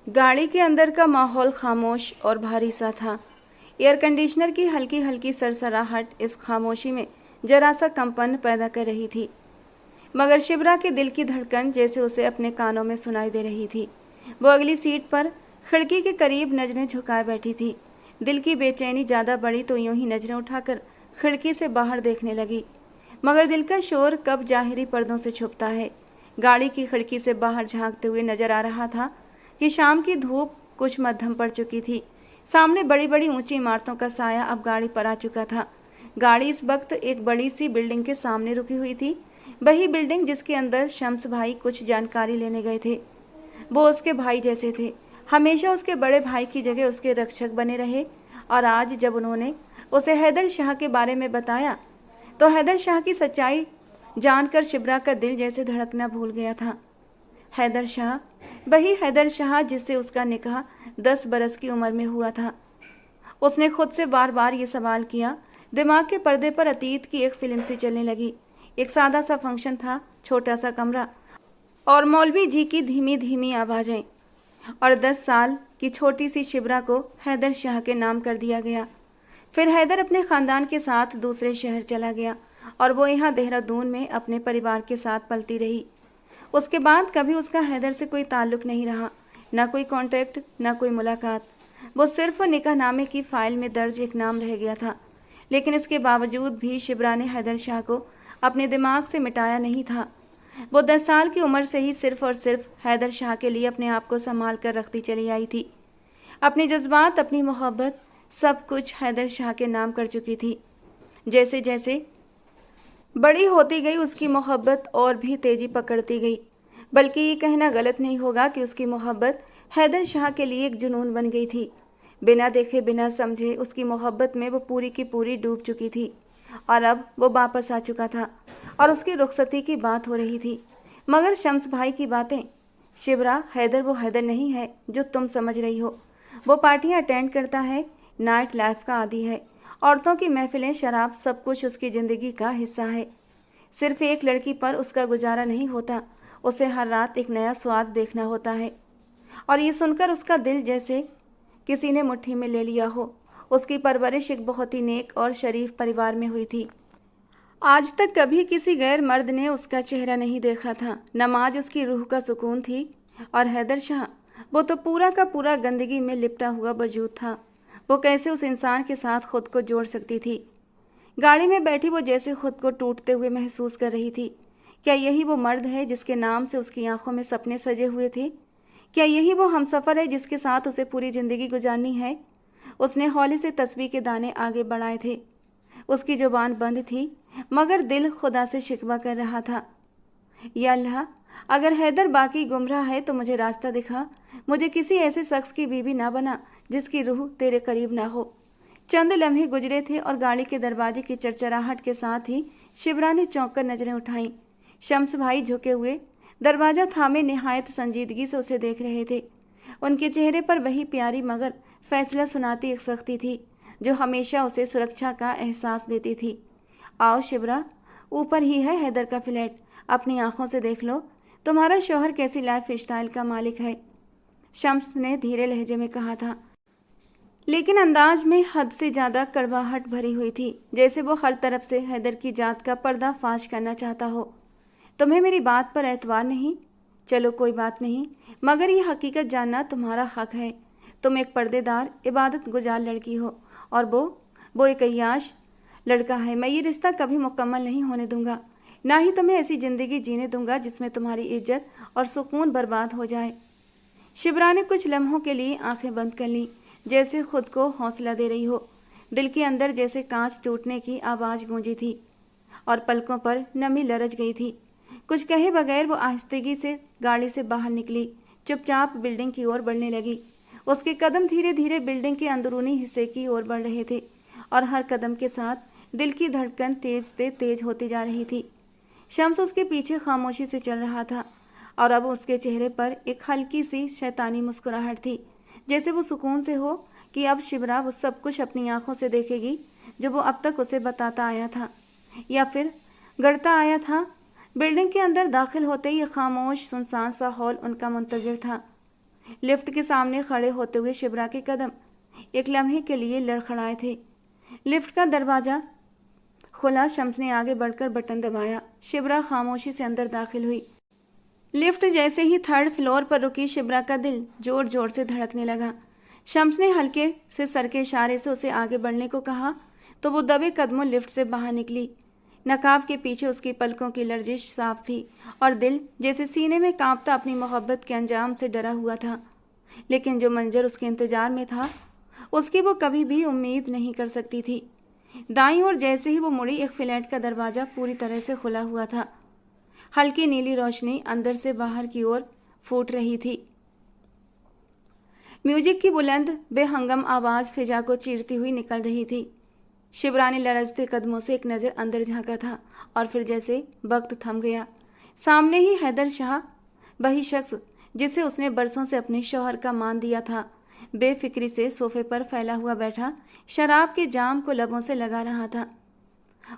गाड़ी के अंदर का माहौल खामोश और भारी सा था। एयर कंडीशनर की हल्की हल्की सरसराहट इस खामोशी में जरा सा कंपन पैदा कर रही थी, मगर शिबरा के दिल की धड़कन जैसे उसे अपने कानों में सुनाई दे रही थी। वो अगली सीट पर खिड़की के करीब नजरें झुकाए बैठी थी। दिल की बेचैनी ज़्यादा बढ़ी तो यूं ही नजरें उठाकर खिड़की से बाहर देखने लगी, मगर दिल का शोर कब जाहिरी पर्दों से छुपता है। गाड़ी की खिड़की से बाहर झांकते हुए नजर आ रहा था कि शाम की धूप कुछ मध्यम पड़ चुकी थी। सामने बड़ी बड़ी ऊंची इमारतों का साया अब गाड़ी पर आ चुका था। गाड़ी इस वक्त एक बड़ी सी बिल्डिंग के सामने रुकी हुई थी, वही बिल्डिंग जिसके अंदर शम्स भाई कुछ जानकारी लेने गए थे। वो उसके भाई जैसे थे, हमेशा उसके बड़े भाई की जगह उसके रक्षक बने रहे। और आज जब उन्होंने उसे हैदर शाह के बारे में बताया तो हैदर शाह की सच्चाई जानकर शिबरा का दिल जैसे धड़कना भूल गया था। हैदर शाह, वही हैदर शाह जिससे उसका निकाह 10 बरस की उम्र में हुआ था। उसने खुद से बार बार ये सवाल किया। दिमाग के पर्दे पर अतीत की एक फिल्म सी चलने लगी। एक सादा सा फंक्शन था, छोटा सा कमरा और मौलवी जी की धीमी धीमी आवाज़ें, और 10 साल की छोटी सी शिबरा को हैदर शाह के नाम कर दिया गया। फिर हैदर अपने ख़ानदान के साथ दूसरे शहर चला गया और वो यहाँ देहरादून में अपने परिवार के साथ पलती रही। उसके बाद कभी उसका हैदर से कोई ताल्लुक़ नहीं रहा, ना कोई कांटेक्ट, ना कोई मुलाकात। वो सिर्फ निकाहनामे की फ़ाइल में दर्ज एक नाम रह गया था। लेकिन इसके बावजूद भी शिबरा ने हैदर शाह को अपने दिमाग से मिटाया नहीं था। वो 10 साल की उम्र से ही सिर्फ और सिर्फ हैदर शाह के लिए अपने आप को संभाल कर रखती चली आई थी। अपने जज्बात, अपनी मोहब्बत, सब कुछ हैदर शाह के नाम कर चुकी थी। जैसे जैसे बड़ी होती गई उसकी मोहब्बत और भी तेज़ी पकड़ती गई। बल्कि ये कहना गलत नहीं होगा कि उसकी मोहब्बत हैदर शाह के लिए एक जुनून बन गई थी। बिना देखे बिना समझे उसकी मोहब्बत में वो पूरी की पूरी डूब चुकी थी। और अब वो वापस आ चुका था और उसकी रुखसती की बात हो रही थी। मगर शम्स भाई की बातें, शिबरा, हैदर वो हैदर नहीं है जो तुम समझ रही हो। वो पार्टियां अटेंड करता है, नाइट लाइफ का आदी है, औरतों की महफिलें, शराब, सब कुछ उसकी ज़िंदगी का हिस्सा है। सिर्फ एक लड़की पर उसका गुजारा नहीं होता, उसे हर रात एक नया स्वाद देखना होता है। और ये सुनकर उसका दिल जैसे किसी ने मुट्ठी में ले लिया हो। उसकी परवरिश एक बहुत ही नेक और शरीफ परिवार में हुई थी। आज तक कभी किसी गैर मर्द ने उसका चेहरा नहीं देखा था। नमाज उसकी रूह का सुकून थी। और हैदर शाह, वो तो पूरा का पूरा गंदगी में लिपटा हुआ वजूद था। वो कैसे उस इंसान के साथ खुद को जोड़ सकती थी। गाड़ी में बैठी वो जैसे खुद को टूटते हुए महसूस कर रही थी। क्या यही वो मर्द है जिसके नाम से उसकी आंखों में सपने सजे हुए थे? क्या यही वो हमसफ़र है जिसके साथ उसे पूरी ज़िंदगी गुजारनी है? उसने हौले से तस्बीह के दाने आगे बढ़ाए थे। उसकी जुबान बंद थी, मगर दिल खुदा से शिकवा कर रहा था। या अल्लाह, अगर हैदर बाकी गुमराह है तो मुझे रास्ता दिखा। मुझे किसी ऐसे शख्स की बीवी ना बना जिसकी रूह तेरे करीब ना हो। चंद लम्हे गुजरे थे और गाड़ी के दरवाजे की चरचराहट के साथ ही शिबरा ने चौंक कर नजरें उठाईं। शम्स भाई झुके हुए दरवाजा थामे निहायत संजीदगी से उसे देख रहे थे। उनके चेहरे पर वही प्यारी मगर फैसला सुनाती एक सख्ती थी जो हमेशा उसे सुरक्षा का एहसास देती थी। आओ शिबरा, ऊपर ही है हैदर का फ्लैट, अपनी आंखों से देख लो। तुम्हारा शौहर कैसी लाइफ स्टाइल का मालिक है, शम्स ने धीरे लहजे में कहा था, लेकिन अंदाज में हद से ज़्यादा कड़वाहट भरी हुई थी, जैसे वो हर तरफ से हैदर की जात का पर्दा फाश करना चाहता हो। तुम्हें मेरी बात पर एतबार नहीं? चलो कोई बात नहीं, मगर ये हकीकत जानना तुम्हारा हक है। तुम एक पर्देदार, इबादत गुजार लड़की हो और वो एक अय्याश लड़का है। मैं ये रिश्ता कभी मुकम्मल नहीं होने दूंगा, ना ही तुम्हें ऐसी ज़िंदगी जीने दूंगा जिसमें तुम्हारी इज्जत और सुकून बर्बाद हो जाए। शिबरा ने कुछ लम्हों के लिए आंखें बंद कर लीं, जैसे खुद को हौसला दे रही हो। दिल के अंदर जैसे कांच टूटने की आवाज़ गूंजी थी और पलकों पर नमी लरच गई थी। कुछ कहे बगैर वो आहिस्तगी से गाड़ी से बाहर निकली, चुपचाप बिल्डिंग की ओर बढ़ने लगी। उसके कदम धीरे धीरे बिल्डिंग के अंदरूनी हिस्से की ओर बढ़ रहे थे और हर कदम के साथ दिल की धड़कन तेज से तेज होती जा रही थी। शम्स उसके पीछे खामोशी से चल रहा था और अब उसके चेहरे पर एक हल्की सी शैतानी मुस्कुराहट थी, जैसे वो सुकून से हो कि अब शिबरा वो सब कुछ अपनी आंखों से देखेगी जो वो अब तक उसे बताता आया था या फिर गढ़ता आया था। बिल्डिंग के अंदर दाखिल होते ही खामोश सुनसान सा हॉल उनका मुंतजिर था। लिफ्ट के सामने खड़े होते हुए शिब्रा के कदम एक लम्हे के लिए लड़खड़ाए थे। लिफ्ट का दरवाज़ा खुला, शम्स ने आगे बढ़कर बटन दबाया। शिब्रा खामोशी से अंदर दाखिल हुई। लिफ्ट जैसे ही थर्ड फ्लोर पर रुकी, शिब्रा का दिल जोर जोर से धड़कने लगा। शम्स ने हल्के से सर के इशारे से उसे आगे बढ़ने को कहा तो वो दबे कदमों लिफ्ट से बाहर निकली। नकाब के पीछे उसकी पलकों की लर्जिश साफ थी और दिल जैसे सीने में कांपता अपनी मोहब्बत के अंजाम से डरा हुआ था। लेकिन जो मंजर उसके इंतजार में था उसकी वो कभी भी उम्मीद नहीं कर सकती थी। दाईं ओर जैसे ही वो मुड़ी, एक फ्लैट का दरवाज़ा पूरी तरह से खुला हुआ था। हल्की नीली रोशनी अंदर से बाहर की ओर फूट रही थी। म्यूजिक की बुलंद बेहंगम आवाज़ फिजा को चीरती हुई निकल रही थी। शिब्रा ने लरजते कदमों से एक नज़र अंदर झांका था और फिर जैसे वक्त थम गया। सामने ही हैदर शाह, वही शख्स जिसे उसने बरसों से अपने शौहर का मान दिया था, बेफिक्री से सोफे पर फैला हुआ बैठा शराब के जाम को लबों से लगा रहा था।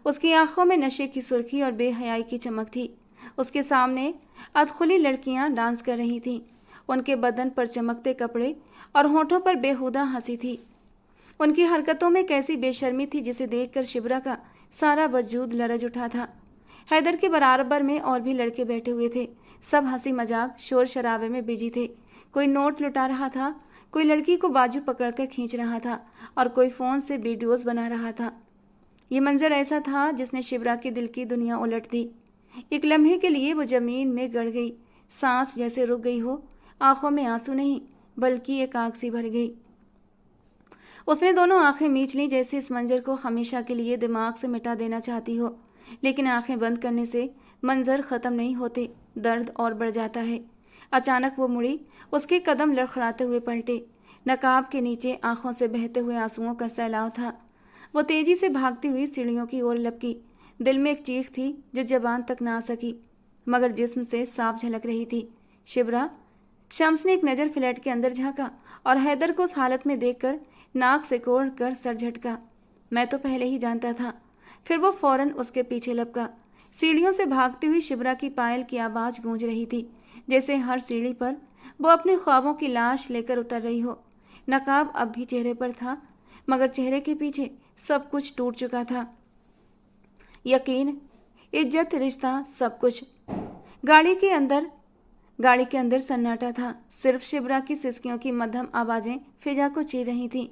उसकी आंखों में नशे की सुर्खी और बेहयाई की चमक थी। उसके सामने अधखुली लड़कियां डांस कर रही थीं। उनके बदन पर चमकते कपड़े और होठों पर बेहुदा हंसी थी। उनकी हरकतों में कैसी बेशर्मी थी जिसे देखकर शिब्रा का सारा वजूद लरज उठा था। हैदर के बराबर में और भी लड़के बैठे हुए थे। सब हंसी मजाक शोर शराबे में बिजी थे। कोई नोट लुटा रहा था, कोई लड़की को बाजू पकड़कर खींच रहा था और कोई फ़ोन से वीडियोस बना रहा था। ये मंजर ऐसा था जिसने शिब्रा के दिल की दुनिया उलट दी। एक लम्हे के लिए वो ज़मीन में गड़ गई। सांस जैसे रुक गई हो, आंखों में आंसू नहीं बल्कि एक आग सी भर गई। उसने दोनों आंखें मींच लीं, जैसे इस मंजर को हमेशा के लिए दिमाग से मिटा देना चाहती हो। लेकिन आंखें बंद करने से मंजर ख़त्म नहीं होते, दर्द और बढ़ जाता है। अचानक वो मुड़ी, उसके कदम लड़खड़ाते हुए पलटे। नकाब के नीचे आंखों से बहते हुए आंसुओं का सैलाब था। वो तेजी से भागती हुई सीढ़ियों की ओर लपकी। दिल में एक चीख थी जो जबान तक ना आ सकी, मगर जिस्म से साफ झलक रही थी। शिब्रा। शम्स ने एक नज़र फ्लैट के अंदर झांका और हैदर को उस हालत में देखकर नाक से कोड़ कर सर झटका। मैं तो पहले ही जानता था। फिर वो फौरन उसके पीछे लपका। सीढ़ियों से भागती हुई शिब्रा की पायल की आवाज़ गूंज रही थी, जैसे हर सीढ़ी पर वो अपने ख्वाबों की लाश लेकर उतर रही हो। नकाब अब भी चेहरे पर था, मगर चेहरे के पीछे सब कुछ टूट चुका था। यकीन, इज्जत, रिश्ता, सब कुछ। गाड़ी के अंदर सन्नाटा था। सिर्फ शिब्रा की सिसकियों की मध्यम आवाज़ें फिजा को चीर रही थीं।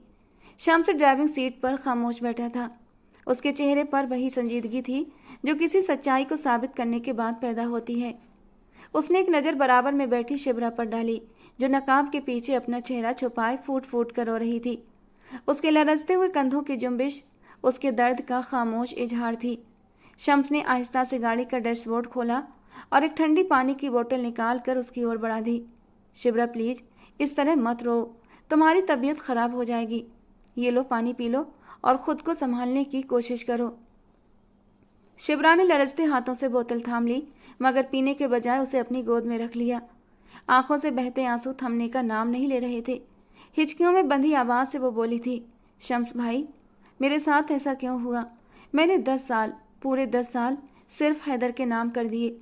शम्स ड्राइविंग सीट पर खामोश बैठा था। उसके चेहरे पर वही संजीदगी थी जो किसी सच्चाई को साबित करने के बाद पैदा होती है। उसने एक नज़र बराबर में बैठी शिब्रा पर डाली, जो नकाब के पीछे अपना चेहरा छुपाए फूट फूट कर रो रही थी। उसके लरजते हुए कंधों की जुम्बिश उसके दर्द का खामोश इजहार थी। शम्स ने आहिस्ता से गाड़ी का डैशबोर्ड खोला और एक ठंडी पानी की बोतल निकाल कर उसकी ओर बढ़ा दी। शिब्रा, प्लीज़ इस तरह मत रो, तुम्हारी तबीयत ख़राब हो जाएगी। ये लो, पानी पी लो और ख़ुद को संभालने की कोशिश करो। शिब्रा ने लरजते हाथों से बोतल थाम ली, मगर पीने के बजाय उसे अपनी गोद में रख लिया। आंखों से बहते आंसू थमने का नाम नहीं ले रहे थे। हिचकियों में बंधी आवाज़ से वो बोली थी, शम्स भाई, मेरे साथ ऐसा क्यों हुआ? मैंने 10 साल, पूरे 10 साल सिर्फ हैदर के नाम कर दिए।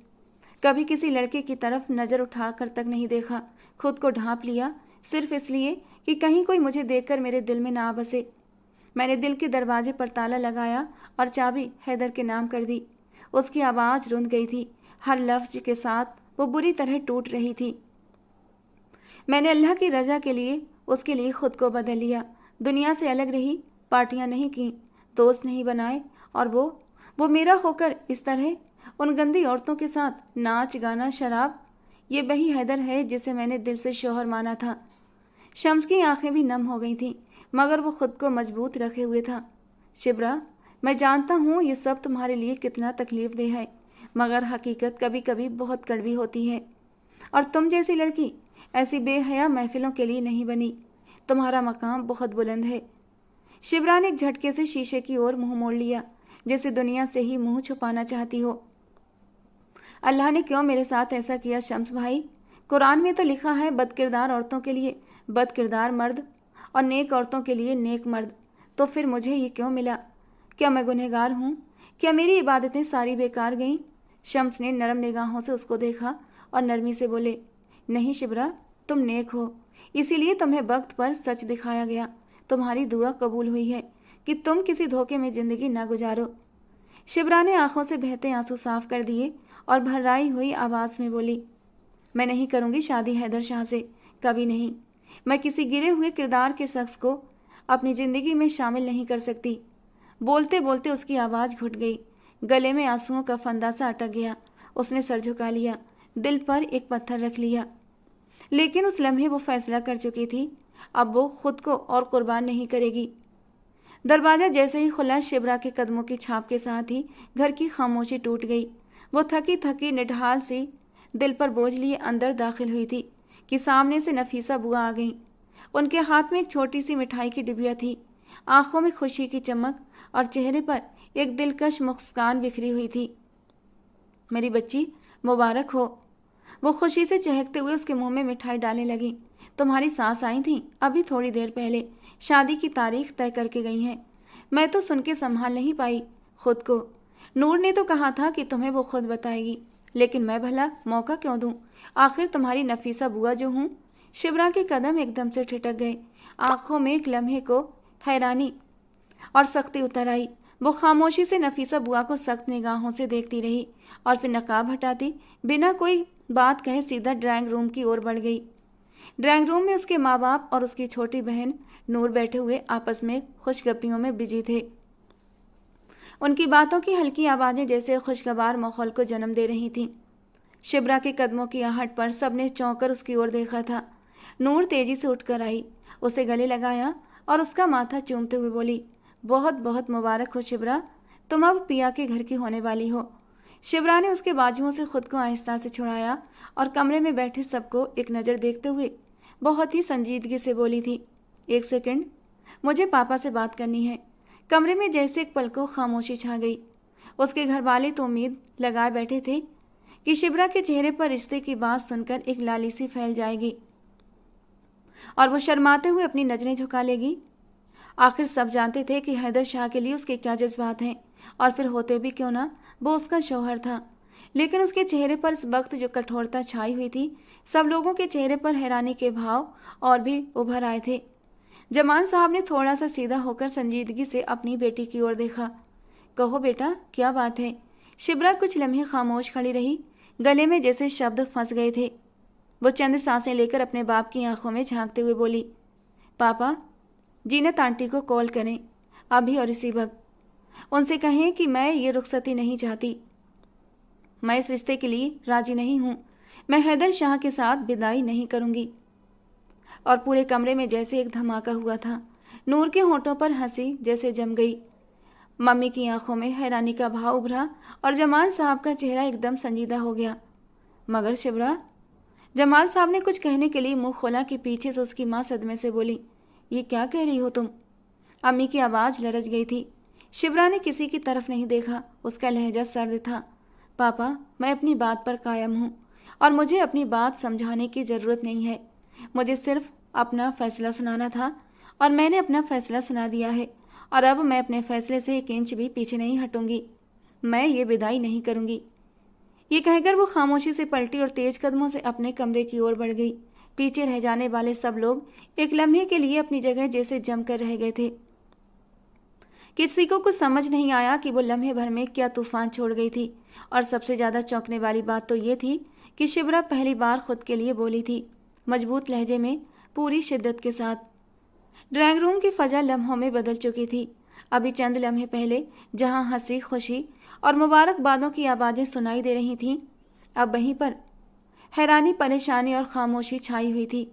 कभी किसी लड़के की तरफ नज़र उठा कर तक नहीं देखा। खुद को ढांप लिया सिर्फ इसलिए कि कहीं कोई मुझे देखकर मेरे दिल में ना बसे। मैंने दिल के दरवाजे पर ताला लगाया और चाबी हैदर के नाम कर दी। उसकी आवाज़ रुंध गई थी। हर लफ्ज़ के साथ वो बुरी तरह टूट रही थी। मैंने अल्लाह की रज़ा के लिए उसके लिए ख़ुद को बदल लिया। दुनिया से अलग रही, पार्टियां नहीं की, दोस्त नहीं बनाए, और वो मेरा होकर इस तरह उन गंदी औरतों के साथ नाच गाना, शराब। ये वही हैदर है जिसे मैंने दिल से शौहर माना था। शम्स की आंखें भी नम हो गई थीं, मगर वो खुद को मजबूत रखे हुए था। शिब्रा, मैं जानता हूँ ये सब तुम्हारे लिए कितना तकलीफ़देह है, मगर हकीकत कभी कभी बहुत कड़वी होती है। और तुम जैसी लड़की ऐसी बेहया महफिलों के लिए नहीं बनी। तुम्हारा मकाम बहुत बुलंद है। शिब्रा ने एक झटके से शीशे की ओर मुंह मोड़ लिया, जैसे दुनिया से ही मुंह छुपाना चाहती हो। अल्लाह ने क्यों मेरे साथ ऐसा किया शम्स भाई? कुरान में तो लिखा है बदकिरदार औरतों के लिए बदकिरदार मर्द और नेक औरतों के लिए नेक मर्द। तो फिर मुझे ये क्यों मिला? क्या मैं गुनहगार हूँ? क्या मेरी इबादतें सारी बेकार गईं? शम्स ने नरम निगाहों से उसको देखा और नरमी से बोले, नहीं शिब्रा, तुम नेक हो, इसीलिए तुम्हें वक्त पर सच दिखाया गया। तुम्हारी दुआ कबूल हुई है कि तुम किसी धोखे में जिंदगी ना गुजारो। शिवरा ने आंखों से बहते आंसू साफ कर दिए और भर्राई हुई आवाज में बोली, मैं नहीं करूंगी शादी हैदर शाह से, कभी नहीं। मैं किसी गिरे हुए किरदार के शख्स को अपनी जिंदगी में शामिल नहीं कर सकती। बोलते बोलते उसकी आवाज़ घुट गई, गले में आंसुओं का फंदा सा अटक गया। उसने सर झुका लिया, दिल पर एक पत्थर रख लिया। लेकिन उस लम्हे वो फैसला कर चुकी थी, अब वो खुद को और कुर्बान नहीं करेगी। दरवाज़ा जैसे ही खुला, शिबरा के कदमों की छाप के साथ ही घर की खामोशी टूट गई। वो थकी थकी निढाल सी दिल पर बोझ लिए अंदर दाखिल हुई थी कि सामने से नफीसा बुआ आ गई। उनके हाथ में एक छोटी सी मिठाई की डिबिया थी, आंखों में खुशी की चमक और चेहरे पर एक दिलकश मुस्कान बिखरी हुई थी। मेरी बच्ची, मुबारक हो। वो खुशी से चहकते हुए उसके मुंह में मिठाई डालने लगी। तुम्हारी सास आई थी अभी थोड़ी देर पहले, शादी की तारीख तय करके गई हैं। मैं तो सुन के संभाल नहीं पाई खुद को। नूर ने तो कहा था कि तुम्हें वो खुद बताएगी, लेकिन मैं भला मौका क्यों दूं? आखिर तुम्हारी नफीसा बुआ जो हूं। शिवरा के कदम एकदम से ठिठक गए। आंखों में एक लम्हे को हैरानी और सख्ती उतर आई। वो खामोशी से नफीसा बुआ को सख्त निगाहों से देखती रही और फिर नकाब हटाती बिना कोई बात कहे सीधा ड्राइंग रूम की ओर बढ़ गई। ड्राइंग रूम में उसके माँ बाप और उसकी छोटी बहन नूर बैठे हुए आपस में खुशगपियों में बिजी थे। उनकी बातों की हल्की आवाज़ें जैसे खुशगवार माहौल को जन्म दे रही थीं। शिबरा के कदमों की आहट पर सबने चौंक कर उसकी ओर देखा था। नूर तेजी से उठकर आई, उसे गले लगाया और उसका माथा चूमते हुए बोली, बहुत बहुत मुबारक हो शिबरा, तुम अब पिया के घर की होने वाली हो। शिबरा ने उसके बाजुओं से खुद को आहिस्ता से छुड़ाया और कमरे में बैठे सबको एक नज़र देखते हुए बहुत ही संजीदगी से बोली थी, एक सेकंड, मुझे पापा से बात करनी है। कमरे में जैसे एक पल को खामोशी छा गई। उसके घर वाले तो उम्मीद लगाए बैठे थे कि शिबरा के चेहरे पर रिश्ते की बात सुनकर एक लाली सी फैल जाएगी और वो शर्माते हुए अपनी नजरें झुका लेगी। आखिर सब जानते थे कि हैदर शाह के लिए उसके क्या जज्बात हैं, और फिर होते भी क्यों ना, वो उसका शौहर था। लेकिन उसके चेहरे पर इस वक्त जो कठोरता छाई हुई थी, सब लोगों के चेहरे पर हैरानी के भाव और भी उभर आए थे। जमान साहब ने थोड़ा सा सीधा होकर संजीदगी से अपनी बेटी की ओर देखा। कहो बेटा, क्या बात है? शिबरा कुछ लम्हे खामोश खड़ी रही, गले में जैसे शब्द फंस गए थे। वो चंद सांसें लेकर अपने बाप की आंखों में झांकते हुए बोली, पापा, जीनत आंटी को कॉल करें अभी और इसी वक्त। उनसे कहें कि मैं ये रुखसती नहीं चाहती, मैं इस रिश्ते के लिए राजी नहीं हूँ। मैं हैदर शाह के साथ विदाई नहीं करूँगी। और पूरे कमरे में जैसे एक धमाका हुआ था। नूर के होंठों पर हंसी जैसे जम गई, मम्मी की आंखों में हैरानी का भाव उभरा और जमाल साहब का चेहरा एकदम संजीदा हो गया। मगर शिबरा, जमाल साहब ने कुछ कहने के लिए मुंह खोला कि पीछे से उसकी माँ सदमे से बोली, ये क्या कह रही हो तुम? अम्मी की आवाज़ लरज गई थी। शिबरा ने किसी की तरफ नहीं देखा, उसका लहजा सर्द था। पापा, मैं अपनी बात पर कायम हूँ और मुझे अपनी बात समझाने की ज़रूरत नहीं है। मुझे सिर्फ अपना फैसला सुनाना था और मैंने अपना फैसला सुना दिया है, और अब मैं अपने फैसले से एक इंच भी पीछे नहीं हटूंगी। मैं ये विदाई नहीं करूंगी। ये कहकर वो खामोशी से पलटी और तेज कदमों से अपने कमरे की ओर बढ़ गई। पीछे रह जाने वाले सब लोग एक लम्हे के लिए अपनी जगह जैसे जमकर रह गए थे। किसी को कुछ समझ नहीं आया कि वो लम्हे भर में क्या तूफान छोड़ गई थी। और सबसे ज़्यादा चौंकने वाली बात तो ये थी कि शिबरा पहली बार खुद के लिए बोली थी, मजबूत लहजे में, पूरी शिद्दत के साथ। ड्राइंग रूम की फजा लम्हों में बदल चुकी थी। अभी चंद लम्हे पहले जहां हंसी, खुशी और मुबारकबादों की आवाज़ें सुनाई दे रही थीं, अब वहीं पर हैरानी, परेशानी और खामोशी छाई हुई थी।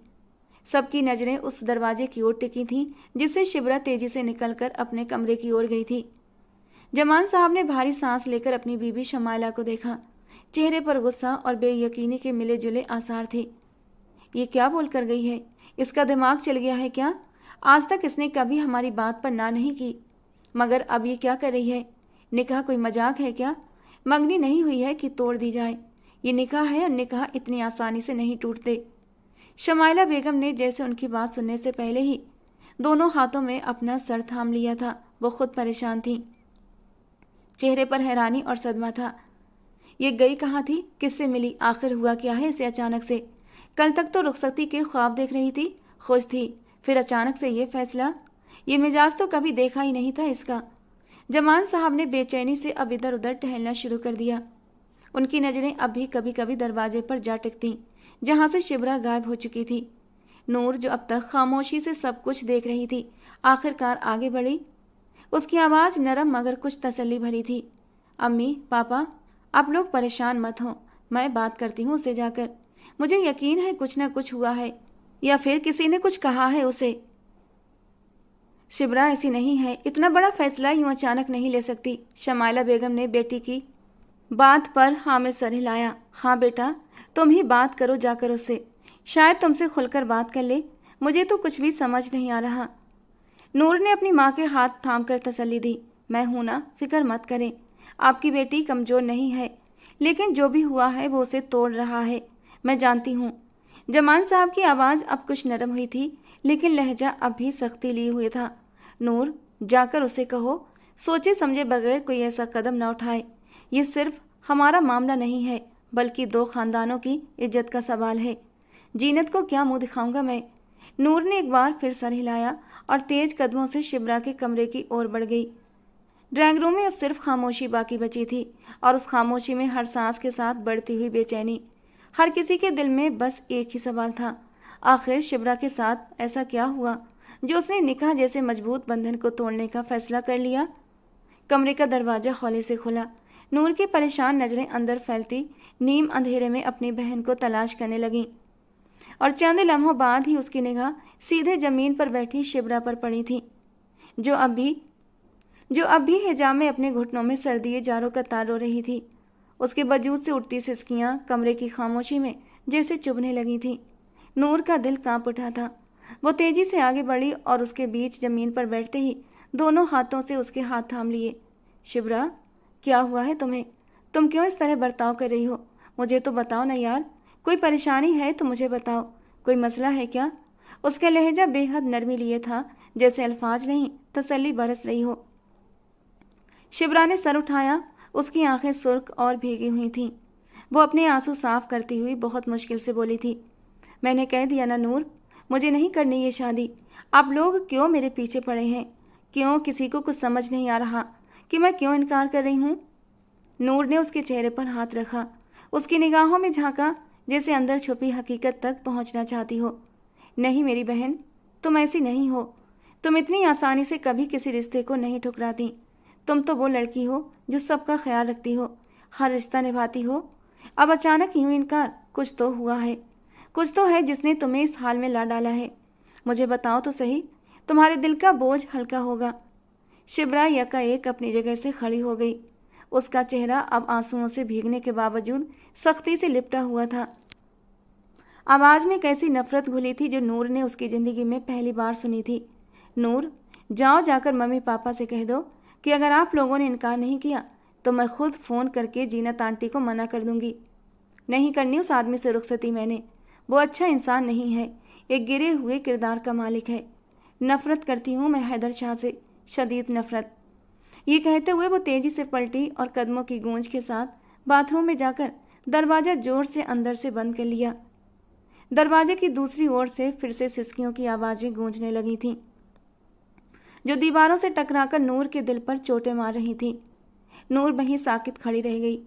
सबकी नज़रें उस दरवाजे की ओर टिकी थीं जिससे शिबरा तेजी से निकलकर अपने कमरे की ओर गई थी। जमान साहब ने भारी सांस लेकर अपनी बीबी शमाइला को देखा। चेहरे पर गुस्सा और बेयकीनी के मिले जुले आसार थे। ये क्या बोल कर गई है? इसका दिमाग चल गया है क्या? आज तक इसने कभी हमारी बात पर ना नहीं की, मगर अब ये क्या कर रही है? निकाह कोई मजाक है क्या? मंगनी नहीं हुई है कि तोड़ दी जाए। ये निकाह है और निकाह इतनी आसानी से नहीं टूटते। शमाइला बेगम ने जैसे उनकी बात सुनने से पहले ही दोनों हाथों में अपना सर थाम लिया था। वो खुद परेशान थी, चेहरे पर हैरानी और सदमा था। ये गई कहाँ थी? किससे मिली? आखिर हुआ क्या है इसे अचानक से? कल तक तो रुखसती के ख्वाब देख रही थी, खुश थी, फिर अचानक से ये फैसला। ये मिजाज तो कभी देखा ही नहीं था इसका। जमान साहब ने बेचैनी से अब इधर उधर टहलना शुरू कर दिया। उनकी नज़रें अब भी कभी कभी दरवाजे पर जा टिकती, जहाँ से शिबरा गायब हो चुकी थी। नूर, जो अब तक खामोशी से सब कुछ देख रही थी, आखिरकार आगे बढ़ी। उसकी आवाज़ नरम मगर कुछ तसल्ली भरी थी। अम्मी, पापा, आप लोग परेशान मत हो, मैं बात करती हूँ उसे जाकर। मुझे यकीन है कुछ ना कुछ हुआ है, या फिर किसी ने कुछ कहा है उसे। शिबरा ऐसी नहीं है, इतना बड़ा फैसला यूं अचानक नहीं ले सकती। शमाइला बेगम ने बेटी की बात पर हाँ में सर हिलाया। हाँ बेटा, तुम ही बात करो जाकर उससे, शायद तुमसे खुलकर बात कर ले। मुझे तो कुछ भी समझ नहीं आ रहा। नूर ने अपनी माँ के हाथ थामकर तसल्ली दी। मैं हूं ना, फिक्र मत करें। आपकी बेटी कमज़ोर नहीं है, लेकिन जो भी हुआ है वो उसे तोड़ रहा है, मैं जानती हूँ। जमान साहब की आवाज़ अब कुछ नरम हुई थी, लेकिन लहजा अब भी सख्ती लिए हुए था। नूर, जाकर उसे कहो, सोचे समझे बगैर कोई ऐसा कदम न उठाए। ये सिर्फ हमारा मामला नहीं है, बल्कि दो खानदानों की इज्जत का सवाल है। जीनत को क्या मुंह दिखाऊंगा मैं। नूर ने एक बार फिर सर हिलाया और तेज कदमों से शिबरा के कमरे की ओर बढ़ गई। ड्राइंग रूम में अब सिर्फ खामोशी बाकी बची थी, और उस खामोशी में हर सांस के साथ बढ़ती हुई बेचैनी। हर किसी के दिल में बस एक ही सवाल था, आखिर शिबरा के साथ ऐसा क्या हुआ जो उसने निकाह जैसे मजबूत बंधन को तोड़ने का फैसला कर लिया। कमरे का दरवाजा हौले से खुला। नूर की परेशान नजरें अंदर फैलती नीम अंधेरे में अपनी बहन को तलाश करने लगीं, और चंद लम्हों बाद ही उसकी निगाह सीधे जमीन पर बैठी शिबरा पर पड़ी थी, जो अब भी हिजाब में अपने घुटनों में सर्दी जारों का तार रो रही थी। उसके वजूद से उठती सिसकियां कमरे की खामोशी में जैसे चुभने लगी थी। नूर का दिल कांप उठा था। वो तेजी से आगे बढ़ी और उसके बीच जमीन पर बैठते ही दोनों हाथों से उसके हाथ थाम लिए। शिबरा, क्या हुआ है तुम्हें? तुम क्यों इस तरह बर्ताव कर रही हो? मुझे तो बताओ ना यार, कोई परेशानी है तो मुझे बताओ, कोई मसला है क्या? उसका लहजा बेहद नरमी लिए था, जैसे अल्फाज नहीं तसल्ली बरस रही हो। शिबरा ने सर उठाया। उसकी आंखें सुर्ख और भीगी हुई थीं। वो अपने आंसू साफ करती हुई बहुत मुश्किल से बोली थी, मैंने कह दिया ना नूर, मुझे नहीं करनी ये शादी। आप लोग क्यों मेरे पीछे पड़े हैं? क्यों किसी को कुछ समझ नहीं आ रहा कि मैं क्यों इनकार कर रही हूँ? नूर ने उसके चेहरे पर हाथ रखा, उसकी निगाहों में झांका, जैसे अंदर छुपी हकीकत तक पहुँचना चाहती हो। नहीं मेरी बहन, तुम ऐसी नहीं हो। तुम इतनी आसानी से कभी किसी रिश्ते को नहीं ठुकराती। तुम तो वो लड़की हो जो सबका ख्याल रखती हो, हर रिश्ता निभाती हो। अब अचानक यूं इनकार, कुछ तो हुआ है, कुछ तो है जिसने तुम्हें इस हाल में ला डाला है। मुझे बताओ तो सही, तुम्हारे दिल का बोझ हल्का होगा। शिबरा यकाएक अपनी जगह से खड़ी हो गई। उसका चेहरा अब आंसुओं से भीगने के बावजूद सख्ती से लिपटा हुआ था। आवाज़ में कैसी नफरत घुली थी जो नूर ने उसकी ज़िंदगी में पहली बार सुनी थी। नूर, जाओ जाकर मम्मी पापा से कह दो कि अगर आप लोगों ने इनकार नहीं किया तो मैं खुद फ़ोन करके जीनत आंटी को मना कर दूंगी। नहीं करनी उस आदमी से रुखसती मैंने। वो अच्छा इंसान नहीं है, एक गिरे हुए किरदार का मालिक है। नफ़रत करती हूँ मैं हैदर शाह से, शदीद नफ़रत। ये कहते हुए वो तेज़ी से पलटी और कदमों की गूंज के साथ बाथरूम में जाकर दरवाज़ा जोर से अंदर से बंद कर लिया। दरवाजे की दूसरी ओर से फिर से सिसकियों की आवाज़ें गूंजने लगी थीं, जो दीवारों से टकराकर नूर के दिल पर चोटें मार रही थी। नूर वहीं साकित खड़ी रह गई।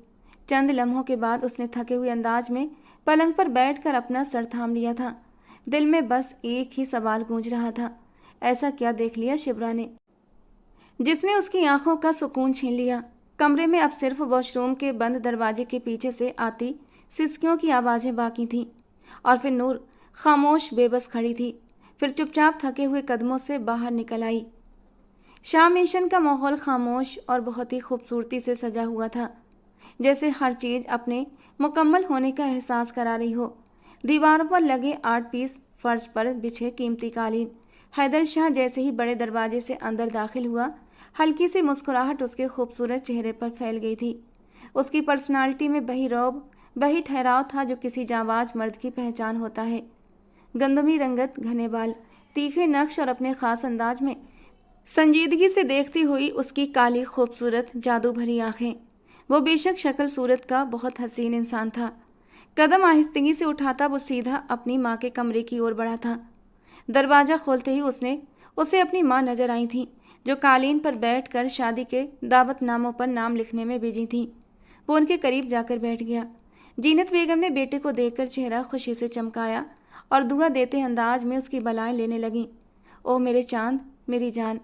चंद लम्हों के बाद उसने थके हुए अंदाज में पलंग पर बैठकर अपना सर थाम लिया था। दिल में बस एक ही सवाल गूंज रहा था, ऐसा क्या देख लिया शिबरा ने जिसने उसकी आंखों का सुकून छीन लिया। कमरे में अब सिर्फ वॉशरूम के बंद दरवाजे के पीछे से आती सिसकियों की आवाज़ें बाकी थीं, और फिर नूर खामोश बेबस खड़ी थी। फिर चुपचाप थके हुए कदमों से बाहर निकल आई। शाम मिशन का माहौल खामोश और बहुत ही खूबसूरती से सजा हुआ था, जैसे हर चीज़ अपने मुकम्मल होने का एहसास करा रही हो। दीवारों पर लगे आर्ट पीस, फर्श पर बिछे कीमती कालीन। हैदर शाह जैसे ही बड़े दरवाजे से अंदर दाखिल हुआ, हल्की सी मुस्कुराहट उसके खूबसूरत चेहरे पर फैल गई थी। उसकी पर्सनालिटी में वही रौब, वही ठहराव था जो किसी जांबाज मर्द की पहचान होता है। गंदमी रंगत, घने बाल, तीखे नक्श और अपने ख़ास अंदाज में संजीदगी से देखती हुई उसकी काली खूबसूरत जादू भरी आंखें। वो बेशक शक्ल सूरत का बहुत हसीन इंसान था। कदम आहिस्तगी से उठाता वो सीधा अपनी माँ के कमरे की ओर बढ़ा था। दरवाज़ा खोलते ही उसे अपनी माँ नजर आई थी, जो कालीन पर बैठकर शादी के दावतनामों पर नाम लिखने में बिजी थी। वो उनके करीब जाकर बैठ गया। जीनत बेगम ने बेटे को देखकर चेहरा खुशी से चमकाया और दुआ देते अंदाज में उसकी बलाएं लेने लगी। ओह मेरे चांद, मेरी जान,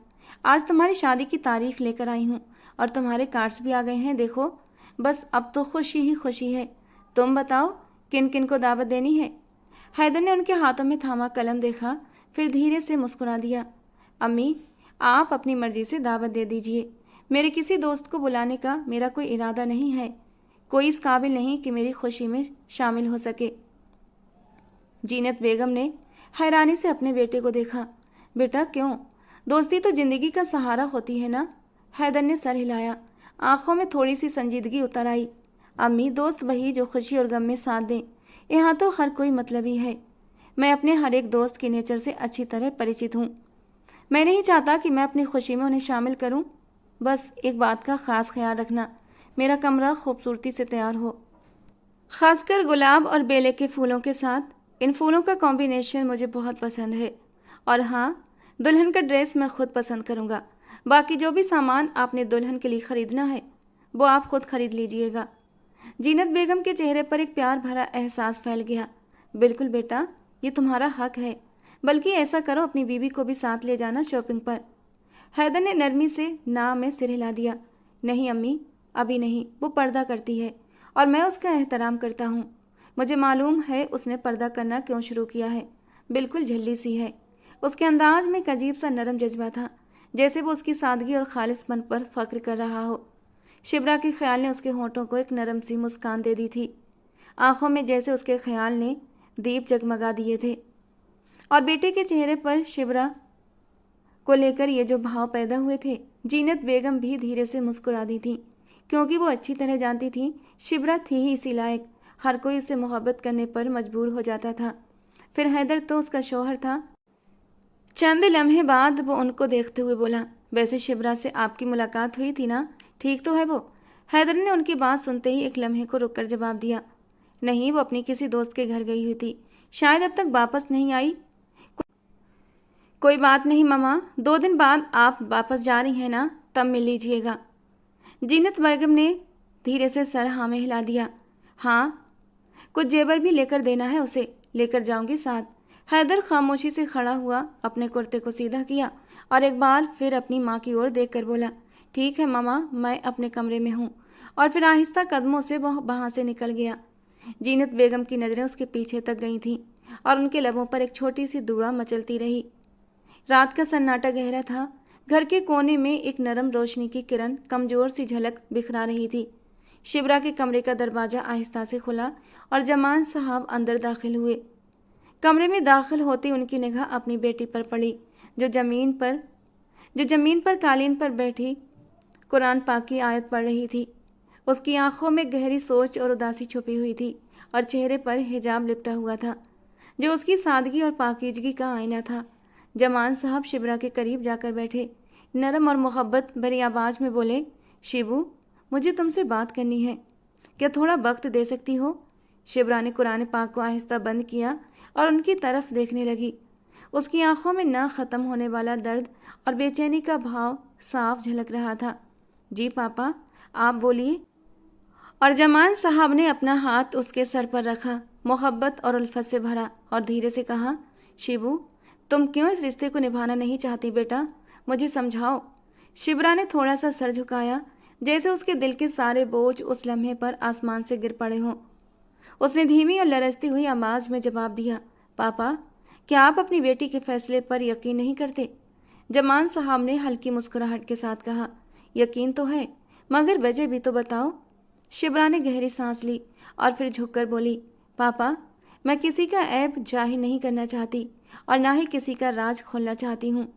आज तुम्हारी शादी की तारीख लेकर आई हूँ और तुम्हारे कार्ड्स भी आ गए हैं। देखो, बस अब तो खुशी ही खुशी है। तुम बताओ किन किन को दावत देनी है? हैदर ने उनके हाथों में थामा कलम देखा, फिर धीरे से मुस्कुरा दिया। अम्मी, आप अपनी मर्जी से दावत दे दीजिए। मेरे किसी दोस्त को बुलाने का मेरा कोई इरादा नहीं है। कोई इस काबिल नहीं कि मेरी खुशी में शामिल हो सके। जीनत बेगम ने हैरानी से अपने बेटे को देखा। बेटा क्यों? दोस्ती तो जिंदगी का सहारा होती है ना? हैदर ने सर हिलाया। आंखों में थोड़ी सी संजीदगी उतर आई। अम्मी, दोस्त वही जो खुशी और गम में साथ दें। यहाँ तो हर कोई मतलबी है। मैं अपने हर एक दोस्त के नेचर से अच्छी तरह परिचित हूँ। मैं नहीं चाहता कि मैं अपनी खुशी में उन्हें शामिल करूँ। बस एक बात का ख़ास ख्याल रखना, मेरा कमरा खूबसूरती से तैयार हो, खासकर गुलाब और बेले के फूलों के साथ। इन फूलों का कॉम्बिनेशन मुझे बहुत पसंद है। और हाँ, दुल्हन का ड्रेस मैं खुद पसंद करूँगा। बाकी जो भी सामान आपने दुल्हन के लिए ख़रीदना है वो आप खुद खरीद लीजिएगा। जीनत बेगम के चेहरे पर एक प्यार भरा एहसास फैल गया। बिल्कुल बेटा, ये तुम्हारा हक है। बल्कि ऐसा करो, अपनी बीवी को भी साथ ले जाना शॉपिंग पर। हैदर ने नरमी से ना में सिर हिला दिया। नहीं अम्मी, अभी नहीं। वो पर्दा करती है और मैं उसका एहतराम करता हूँ। मुझे मालूम है उसने पर्दा करना क्यों शुरू किया है। बिल्कुल झल्ली सी है। उसके अंदाज में एक अजीब सा नरम जज्बा था, जैसे वो उसकी सादगी और खालिसपन पर फख्र कर रहा हो। शिब्रा के ख्याल ने उसके होंठों को एक नरम सी मुस्कान दे दी थी। आंखों में जैसे उसके ख्याल ने दीप जगमगा दिए थे। और बेटे के चेहरे पर शिब्रा को लेकर ये जो भाव पैदा हुए थे, जीनत बेगम भी धीरे से मुस्कुरा दी थी, क्योंकि वो अच्छी तरह जानती थी शिब्रा थी ही इसी लायक। हर कोई उससे मोहब्बत करने पर मजबूर हो जाता था। फिर हैदर तो उसका शौहर था। चंद लम्हे बाद वो उनको देखते हुए बोला, वैसे शिब्रा से आपकी मुलाकात हुई थी ना? ठीक तो है वो? हैदर ने उनकी बात सुनते ही एक लम्हे को रुककर जवाब दिया। नहीं, वो अपनी किसी दोस्त के घर गई हुई थी। शायद अब तक वापस नहीं आई। कोई बात नहीं मामा, 2 दिन बाद आप वापस जा रही हैं ना, तब मिल लीजिएगा। जीनत बेगम ने धीरे से सर हाँ में हिला दिया। हाँ, कुछ जेवर भी लेकर देना है उसे, लेकर जाऊंगी साथ। हैदर खामोशी से खड़ा हुआ, अपने कुर्ते को सीधा किया और एक बार फिर अपनी माँ की ओर देखकर बोला, ठीक है मामा, मैं अपने कमरे में हूँ। और फिर आहिस्ता कदमों से वह वहाँ से निकल गया। जीनत बेगम की नज़रें उसके पीछे तक गई थीं और उनके लबों पर एक छोटी सी दुआ मचलती रही। रात का सन्नाटा गहरा था। घर के कोने में एक नरम रोशनी की किरण कमजोर सी झलक बिखरा रही थी। शिब्रा के कमरे का दरवाज़ा आहिस्ता से खुला और जमान साहब अंदर दाखिल हुए। कमरे में दाखिल होते उनकी निगाह अपनी बेटी पर पड़ी, जो जमीन पर कालीन पर बैठी कुरान पाक की आयत पढ़ रही थी। उसकी आंखों में गहरी सोच और उदासी छुपी हुई थी और चेहरे पर हिजाब लिपटा हुआ था, जो उसकी सादगी और पाकीज़गी का आईना था। जमान साहब शिब्रा के करीब जाकर बैठे, नरम और मोहब्बत भरी आवाज़ में बोले, शिबू, मुझे तुमसे बात करनी है, क्या थोड़ा वक्त दे सकती हो? शिब्रा ने कुरान पाक को आहिस्ता बंद किया और उनकी तरफ देखने लगी। उसकी आंखों में ना ख़त्म होने वाला दर्द और बेचैनी का भाव साफ झलक रहा था। जी पापा, आप बोलिए। और जमान साहब ने अपना हाथ उसके सर पर रखा, मोहब्बत और उल्फत से भरा, और धीरे से कहा, शिबू, तुम क्यों इस रिश्ते को निभाना नहीं चाहती बेटा? मुझे समझाओ। शिब्रा ने थोड़ा सा सर झुकाया, जैसे उसके दिल के सारे बोझ उस लम्हे पर आसमान से गिर पड़े हों। उसने धीमी और लरजती हुई आवाज़ में जवाब दिया, पापा, क्या आप अपनी बेटी के फैसले पर यकीन नहीं करते? जमान साहब ने हल्की मुस्कुराहट के साथ कहा, यकीन तो है, मगर वजह भी तो बताओ। शिब्रा ने गहरी सांस ली और फिर झुककर बोली, पापा, मैं किसी का ऐब जाहिर नहीं करना चाहती और ना ही किसी का राज खोलना चाहती हूँ।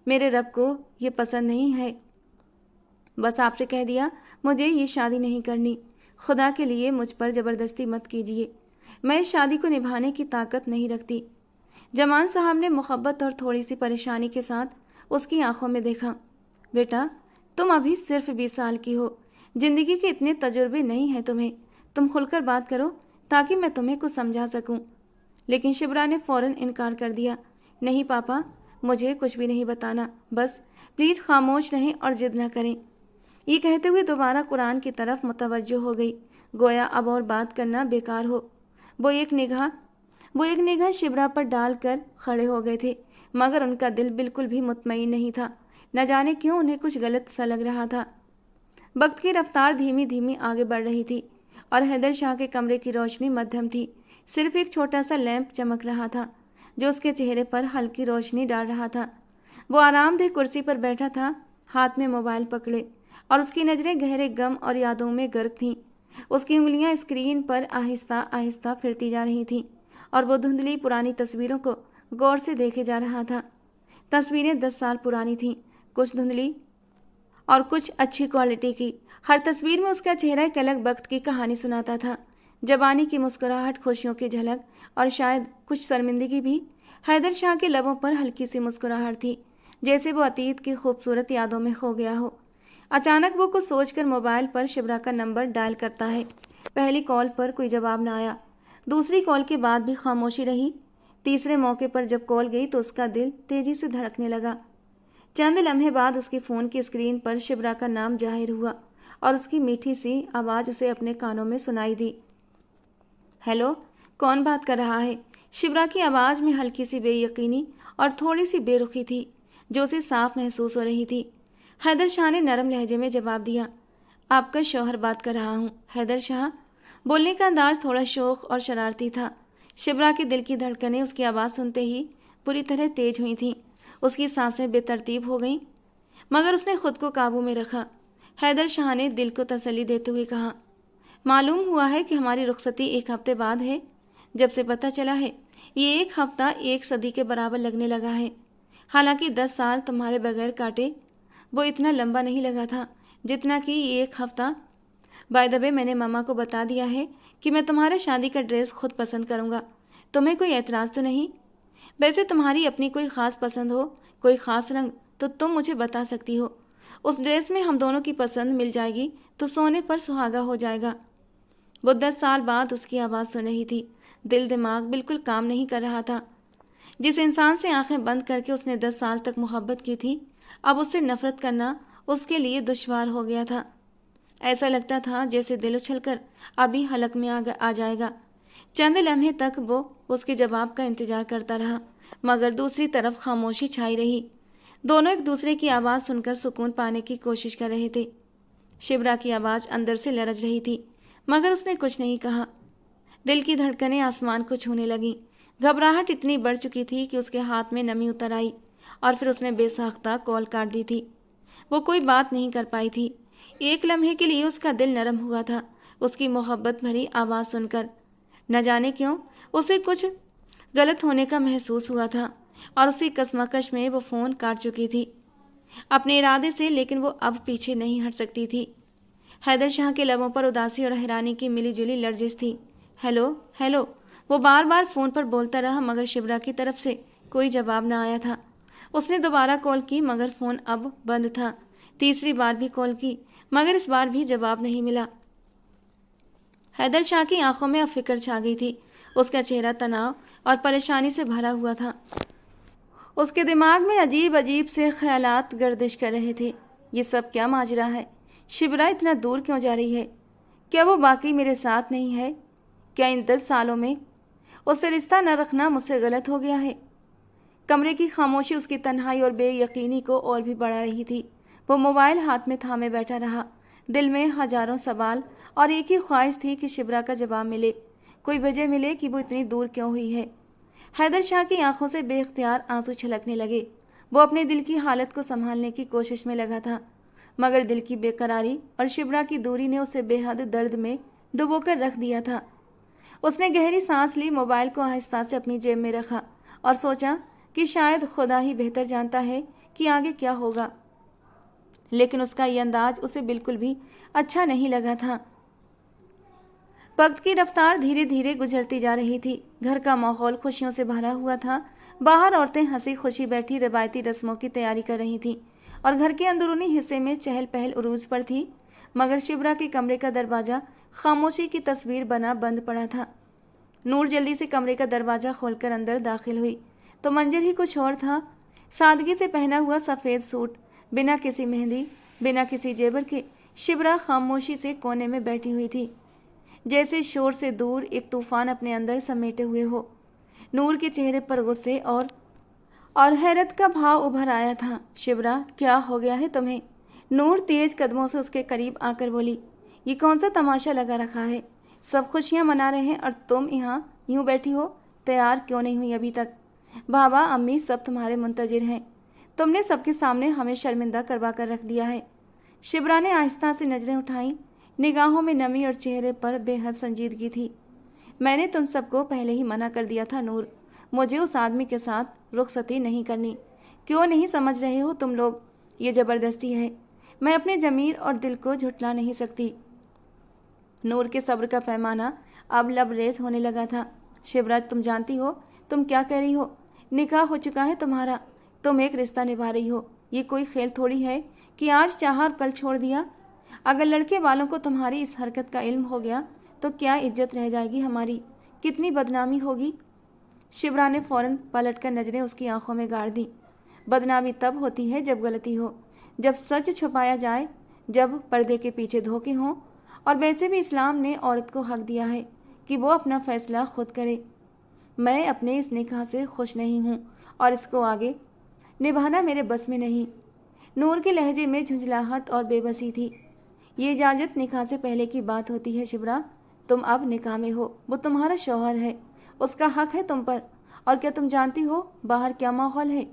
मेरे रब को ये पसंद नहीं है। बस आपसे कह दिया, मुझे ये शादी नहीं करनी। खुदा के लिए मुझ पर ज़बरदस्ती मत कीजिए। मैं इस शादी को निभाने की ताकत नहीं रखती। जमान साहब ने मोहब्बत और थोड़ी सी परेशानी के साथ उसकी आंखों में देखा। बेटा, तुम अभी सिर्फ 20 साल की हो, जिंदगी के इतने तजुर्बे नहीं हैं तुम्हें। तुम खुलकर बात करो, ताकि मैं तुम्हें कुछ समझा सकूं। लेकिन शिबरा ने फौरन इनकार कर दिया। नहीं पापा, मुझे कुछ भी नहीं बताना, बस प्लीज़ खामोश रहें और जिद न करें। ये कहते हुए दोबारा कुरान की तरफ मुतवज्जो हो गई, गोया अब और बात करना बेकार हो। वो एक निगाह शिबरा पर डालकर खड़े हो गए थे, मगर उनका दिल बिल्कुल भी मुतमईन नहीं था। न जाने क्यों उन्हें कुछ गलत सा लग रहा था। वक्त की रफ्तार धीमी धीमी आगे बढ़ रही थी और हैदर शाह के कमरे की रोशनी मध्यम थी। सिर्फ एक छोटा सा लैंप चमक रहा था जो उसके चेहरे पर हल्की रोशनी डाल रहा था। वो आरामदेह कुर्सी पर बैठा था, हाथ में मोबाइल पकड़े, और उसकी नज़रें गहरे गम और यादों में गर्क थीं। उसकी उंगलियां स्क्रीन पर आहिस्ता आहिस्ता फिरती जा रही थीं और वो धुंधली पुरानी तस्वीरों को गौर से देखे जा रहा था। तस्वीरें 10 साल पुरानी थीं, कुछ धुंधली और कुछ अच्छी क्वालिटी की। हर तस्वीर में उसका चेहरा एक अलग वक्त की कहानी सुनाता था। जवानी की मुस्कुराहट, खुशियों की झलक और शायद कुछ शर्मिंदगी भी। हैदर शाह के लबों पर हल्की सी मुस्कुराहट थी, जैसे वो अतीत की खूबसूरत यादों में खो गया हो। अचानक वो कुछ सोचकर मोबाइल पर शिबरा का नंबर डायल करता है। पहली कॉल पर कोई जवाब न आया, दूसरी कॉल के बाद भी खामोशी रही। तीसरे मौके पर जब कॉल गई तो उसका दिल तेजी से धड़कने लगा। चंद लम्हे बाद उसके फ़ोन की स्क्रीन पर शिबरा का नाम जाहिर हुआ और उसकी मीठी सी आवाज़ उसे अपने कानों में सुनाई दी। हेलो, कौन बात कर रहा है? शिबरा की आवाज़ में हल्की सी बेयकीनी और थोड़ी सी बेरुखी थी जो उसे साफ महसूस हो रही थी। हैदर शाह ने नरम लहजे में जवाब दिया, आपका शौहर बात कर रहा हूँ। हैदर शाह? बोलने का अंदाज थोड़ा शौक और शरारती था। शिबरा के दिल की धड़कनें उसकी आवाज़ सुनते ही पूरी तरह तेज हुई थीं। उसकी सांसें बेतरतीब हो गईं, मगर उसने खुद को काबू में रखा। हैदर शाह ने दिल को तसल्ली देते हुए कहा, मालूम हुआ है कि हमारी रुखसती 1 हफ्ते बाद है। जब से पता चला है, ये 1 हफ्ता 1 सदी के बराबर लगने लगा है। हालांकि 10 साल तुम्हारे बगैर काटे वो इतना लंबा नहीं लगा था जितना कि ये 1 हफ्ता। बाय द वे, मैंने मामा को बता दिया है कि मैं तुम्हारे शादी का ड्रेस खुद पसंद करूँगा। तुम्हें कोई एतराज़ तो नहीं? वैसे तुम्हारी अपनी कोई ख़ास पसंद हो, कोई ख़ास रंग, तो तुम मुझे बता सकती हो। उस ड्रेस में हम दोनों की पसंद मिल जाएगी तो सोने पर सुहागा हो जाएगा। वो 10 साल बाद उसकी आवाज़ सुन रही थी। दिल दिमाग बिल्कुल काम नहीं कर रहा था। जिस इंसान से आंखें बंद करके उसने 10 साल तक मोहब्बत की थी, अब उससे नफरत करना उसके लिए दुश्वार हो गया था। ऐसा लगता था जैसे दिल उछलकर अभी हलक में आ जाएगा। चंद लम्हे तक वो उसके जवाब का इंतजार करता रहा, मगर दूसरी तरफ खामोशी छाई रही। दोनों एक दूसरे की आवाज़ सुनकर सुकून पाने की कोशिश कर रहे थे। शिबरा की आवाज़ अंदर से लरज रही थी, मगर उसने कुछ नहीं कहा। दिल की धड़कनें आसमान को छूने लगीं। घबराहट इतनी बढ़ चुकी थी कि उसके हाथ में नमी उतर आई और फिर उसने बेसाख्ता कॉल काट दी थी। वो कोई बात नहीं कर पाई थी। एक लम्हे के लिए उसका दिल नरम हुआ था उसकी मोहब्बत भरी आवाज़ सुनकर। न जाने क्यों उसे कुछ गलत होने का महसूस हुआ था और उसी कशमकश में वो फ़ोन काट चुकी थी अपने इरादे से, लेकिन वो अब पीछे नहीं हट सकती थी। हैदर शाह के लबों पर उदासी और हैरानी की मिलीजुली लर्जिश थी। हेलो हेलो, वो बार बार फ़ोन पर बोलता रहा, मगर शिबरा की तरफ से कोई जवाब न आया था। उसने दोबारा कॉल की, मगर फ़ोन अब बंद था। तीसरी बार भी कॉल की, मगर इस बार भी जवाब नहीं मिला। हैदर शाह की आंखों में अब फिक्र छा गई थी। उसका चेहरा तनाव और परेशानी से भरा हुआ था। उसके दिमाग में अजीब अजीब से ख्यालात गर्दिश कर रहे थे। ये सब क्या माजरा है? शिबरा इतना दूर क्यों जा रही है? क्या वो वाकई मेरे साथ नहीं है? क्या इन 10 सालों में उससे रिश्ता न रखना मुझसे गलत हो गया है? कमरे की खामोशी उसकी तन्हाई और बेयकीनी को और भी बढ़ा रही थी। वो मोबाइल हाथ में थामे बैठा रहा। दिल में हजारों सवाल और एक ही ख्वाहिश थी कि शिबरा का जवाब मिले, कोई वजह मिले कि वो इतनी दूर क्यों हुई है। हैदर शाह की आंखों से बेख्तियार आंसू छलकने लगे। वो अपने दिल की हालत को संभालने की कोशिश में लगा था, मगर दिल की बेकरारी और शिबरा की दूरी ने उसे बेहद दर्द में डुबोकर रख दिया था। उसने गहरी सांस ली, मोबाइल को आहिस्ता से अपनी जेब में रखा और सोचा कि शायद खुदा ही बेहतर जानता है कि आगे क्या होगा। लेकिन उसका ये अंदाज उसे बिल्कुल भी अच्छा नहीं लगा था। वक्त की रफ्तार धीरे धीरे गुजरती जा रही थी। घर का माहौल खुशियों से भरा हुआ था। बाहर औरतें हंसी खुशी बैठी रवायती रस्मों की तैयारी कर रही थीं और घर के अंदरूनी हिस्से में चहल पहल उरूज पर थी। मगर शिबरा के कमरे का दरवाज़ा खामोशी की तस्वीर बना बंद पड़ा था। नूर जल्दी से कमरे का दरवाज़ा खोलकर अंदर दाखिल हुई तो मंजर ही कुछ और था। सादगी से पहना हुआ सफ़ेद सूट, बिना किसी मेहंदी, बिना किसी जेवर के शिबरा खामोशी से कोने में बैठी हुई थी, जैसे शोर से दूर एक तूफान अपने अंदर समेटे हुए हो। नूर के चेहरे पर गुस्से और हैरत का भाव उभर आया था। शिबरा, क्या हो गया है तुम्हें? नूर तेज कदमों से उसके करीब आकर बोली, ये कौन सा तमाशा लगा रखा है? सब खुशियां मना रहे हैं और तुम यहाँ यूं बैठी हो? तैयार क्यों नहीं हुई अभी तक? बाबा अम्मी सब तुम्हारे मुंतजिर हैं। तुमने सबके सामने हमें शर्मिंदा करवा कर रख दिया है। शिबरा ने आहिस्ता से नजरें उठाई, निगाहों में नमी और चेहरे पर बेहद संजीदगी थी। मैंने तुम सबको पहले ही मना कर दिया था नूर, मुझे उस आदमी के साथ रुखसती नहीं करनी। क्यों नहीं समझ रहे हो तुम लोग? ये ज़बरदस्ती है। मैं अपने ज़मीर और दिल को झुठला नहीं सकती। नूर के सब्र का पैमाना अब लबरेज होने लगा था। शिवराज, तुम जानती हो तुम क्या कह रही हो? निकाह हो चुका है तुम्हारा, तुम एक रिश्ता निभा रही हो। ये कोई खेल थोड़ी है कि आज चाहा और कल छोड़ दिया। अगर लड़के वालों को तुम्हारी इस हरकत का इल्म हो गया तो क्या इज्जत रह जाएगी हमारी, कितनी बदनामी होगी। शिवरा ने फौरन पलटकर नजरें उसकी आंखों में गाड़ दी। बदनामी तब होती है जब गलती हो, जब सच छुपाया जाए, जब पर्दे के पीछे धोखे हों। और वैसे भी इस्लाम ने औरत को हक दिया है कि वो अपना फैसला खुद करे। मैं अपने इस निकाह से खुश नहीं हूँ और इसको आगे निभाना मेरे बस में नहीं। नूर के लहजे में झुंझलाहट और बेबसी थी। ये इजाज़त निकाह से पहले की बात होती है शिबरा। तुम अब निकाह में हो, वो तुम्हारा शौहर है, उसका हक है तुम पर। और क्या तुम जानती हो बाहर क्या माहौल है?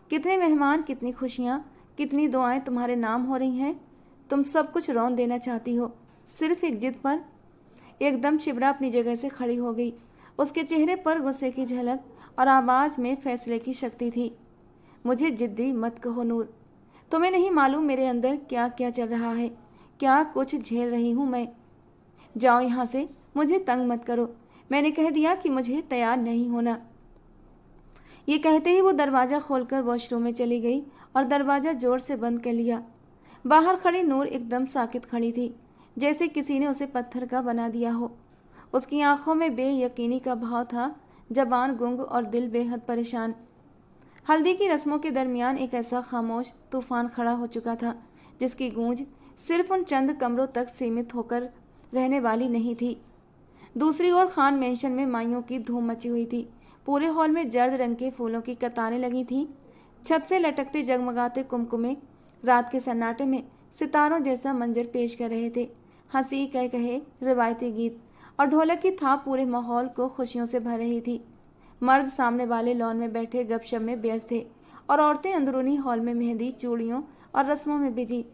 कितने मेहमान, कितनी खुशियाँ, कितनी दुआएं तुम्हारे नाम हो रही हैं। तुम सब कुछ रौंद देना चाहती हो सिर्फ एक जिद पर। एकदम शिबरा अपनी जगह से खड़ी हो गई। उसके चेहरे पर गुस्से की झलक और आवाज़ में फैसले की शक्ति थी। मुझे जिद्दी मत कहो नूर, तुम्हें नहीं मालूम मेरे अंदर क्या क्या चल रहा है, क्या कुछ झेल रही हूँ मैं। जाओ यहाँ से, मुझे तंग मत करो। मैंने कह दिया कि मुझे तैयार नहीं होना। ये कहते ही वो दरवाज़ा खोलकर वॉशरूम में चली गई और दरवाज़ा जोर से बंद कर लिया। बाहर खड़ी नूर एकदम साकित खड़ी थी, जैसे किसी ने उसे पत्थर का बना दिया हो। उसकी आंखों में बेयकीनी का भाव था, जबान गुंग और दिल बेहद परेशान। हल्दी की रस्मों के दरमियान एक ऐसा खामोश तूफान खड़ा हो चुका था जिसकी गूंज सिर्फ उन चंद कमरों तक सीमित होकर रहने वाली नहीं थी। दूसरी ओर खान मेंशन में माइयों की धूम मची हुई थी। पूरे हॉल में जर्द रंग के फूलों की कतारें लगी थीं। छत से लटकते जगमगाते कुमकुमे रात के सन्नाटे में सितारों जैसा मंजर पेश कर रहे थे। हंसी, कह कहे, रिवायती गीत और ढोलक की थाप पूरे माहौल को खुशियों से भर रही थी। मर्द सामने वाले लॉन में बैठे गपशप में व्यस्त थे और औरतें अंदरूनी हॉल में मेहंदी, चूड़ियों और रस्मों में बिजी।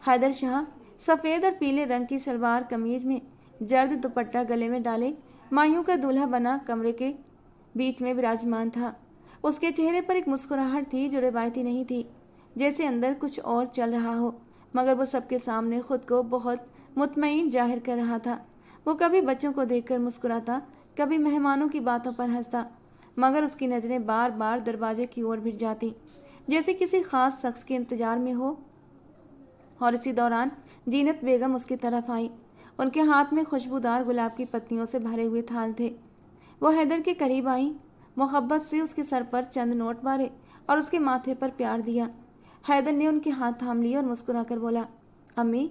हैदर शाह सफ़ेद और पीले रंग की सलवार कमीज में जर्द दुपट्टा गले में डाले मायूं का दूल्हा बना कमरे के बीच में विराजमान था। उसके चेहरे पर एक मुस्कुराहट थी जो रिवायती नहीं थी, जैसे अंदर कुछ और चल रहा हो, मगर वो सबके सामने खुद को बहुत मुतमईन जाहिर कर रहा था। वो कभी बच्चों को देखकर मुस्कुराता, कभी मेहमानों की बातों पर हंसता, मगर उसकी नज़रें बार बार दरवाजे की ओर भिड़ जाती, जैसे किसी खास शख्स के इंतजार में हो। और इसी दौरान जीनत बेगम उसकी तरफ आई। उनके हाथ में खुशबूदार गुलाब की पत्तियों से भरे हुए थाल थे। वो हैदर के करीब आई, मोहब्बत से उसके सर पर चंद नोट मारे और उसके माथे पर प्यार दिया। हैदर ने उनके हाथ थाम लिए और मुस्कुराकर बोला, अम्मी,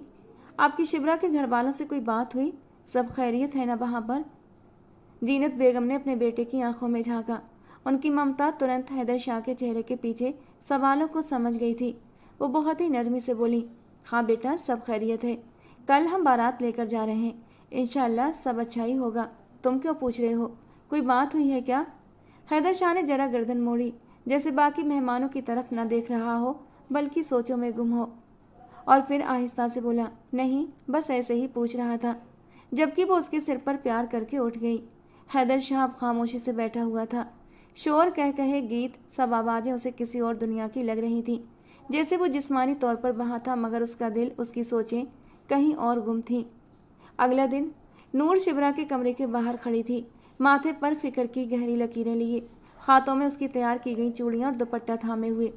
आपकी शिबरा के घर वालों से कोई बात हुई? सब खैरियत है ना वहाँ पर? जीनत बेगम ने अपने बेटे की आंखों में झांका। उनकी ममता तुरंत हैदर शाह के चेहरे के पीछे सवालों को समझ गई थी। वो बहुत ही नरमी से बोली, हाँ बेटा, सब खैरियत है। कल हम बारात लेकर जा रहे हैं, इंशाअल्लाह सब अच्छा ही होगा। तुम क्यों पूछ रहे हो, कोई बात हुई है क्या? हैदर शाह ने जरा गर्दन मोड़ी, जैसे बाकी मेहमानों की तरफ न देख रहा हो बल्कि सोचों में गुम हो, और फिर आहिस्ता से बोला, नहीं, बस ऐसे ही पूछ रहा था। जबकि वो उसके सिर पर प्यार करके उठ गई। हैदर शाह खामोशी से बैठा हुआ था। शोर, कह कहे, गीत, सब आवाज़ें उसे किसी और दुनिया की लग रही थीं, जैसे वो जिस्मानी तौर पर वहाँ था मगर उसका दिल, उसकी सोचें कहीं और गुम थीं। अगला दिन नूर शिबरा के कमरे के बाहर खड़ी थी, माथे पर फिक्र की गहरी लकीरें लिए, हाथों में उसकी तैयार की गई चूड़ियाँ और दुपट्टा थामे हुए।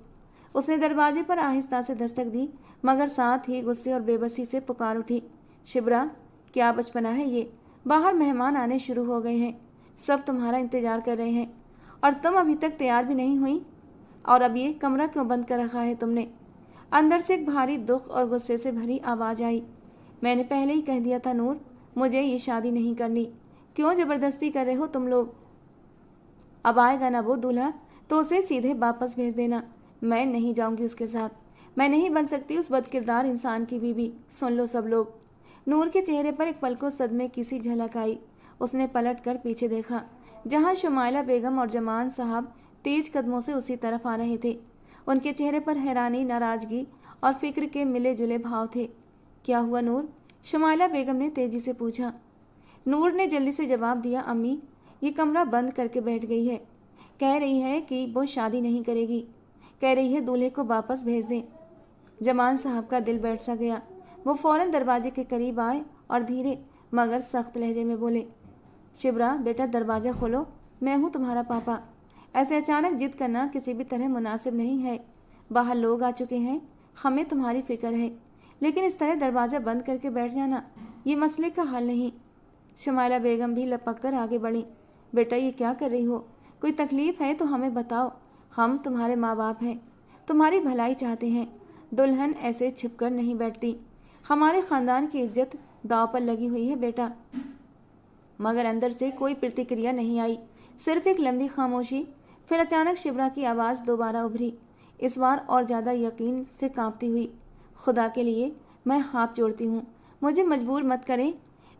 उसने दरवाजे पर आहिस्ता से दस्तक दी, मगर साथ ही गुस्से और बेबसी से पुकार उठी, शिबरा, क्या बचपना है ये। बाहर मेहमान आने शुरू हो गए हैं, सब तुम्हारा इंतजार कर रहे हैं और तुम अभी तक तैयार भी नहीं हुई। और अब ये कमरा क्यों बंद कर रखा है तुमने। अंदर से एक भारी दुख और गुस्से से भरी आवाज़ आई। मैंने पहले ही कह दिया था नूर, मुझे ये शादी नहीं करनी, क्यों ज़बरदस्ती कर रहे हो तुम लोग। अब आएगा ना वो दूल्हा तो उसे सीधे वापस भेज देना, मैं नहीं जाऊंगी उसके साथ। मैं नहीं बन सकती उस बदकिरदार इंसान की बीवी। सुन लो सब लोग। नूर के चेहरे पर एक पल को सदमे की सी झलक आई। उसने पलट कर पीछे देखा, जहाँ शुमाइला बेगम और जमान साहब तेज कदमों से उसी तरफ आ रहे थे। उनके चेहरे पर हैरानी, नाराजगी और फिक्र के मिले जुले भाव थे। क्या हुआ नूर? शुमाइला बेगम ने तेजी से पूछा। नूर ने जल्दी से जवाब दिया, अम्मी ये कमरा बंद करके बैठ गई है। कह रही है कि वो शादी नहीं करेगी, कह रही है दूल्हे को वापस भेज दें। जमान साहब का दिल बैठ सा गया। वो फौरन दरवाजे के करीब आए और धीरे मगर सख्त लहजे में बोले, शिबरा बेटा दरवाज़ा खोलो, मैं हूँ तुम्हारा पापा। ऐसे अचानक जिद करना किसी भी तरह मुनासिब नहीं है। बाहर लोग आ चुके हैं, हमें तुम्हारी फिक्र है, लेकिन इस तरह दरवाज़ा बंद करके बैठ जाना ये मसले का हल नहीं। शुमाइला बेगम भी लपक कर आगे बढ़ी। बेटा ये क्या कर रही हो? कोई तकलीफ़ है तो हमें बताओ, हम तुम्हारे माँ बाप हैं, तुम्हारी भलाई चाहते हैं। दुल्हन ऐसे छिपकर नहीं बैठती, हमारे ख़ानदान की इज्जत दांव पर लगी हुई है बेटा। मगर अंदर से कोई प्रतिक्रिया नहीं आई, सिर्फ एक लंबी खामोशी। फिर अचानक शिबरा की आवाज़ दोबारा उभरी, इस बार और ज़्यादा यकीन से कांपती हुई। खुदा के लिए मैं हाथ जोड़ती हूँ, मुझे मजबूर मत करें,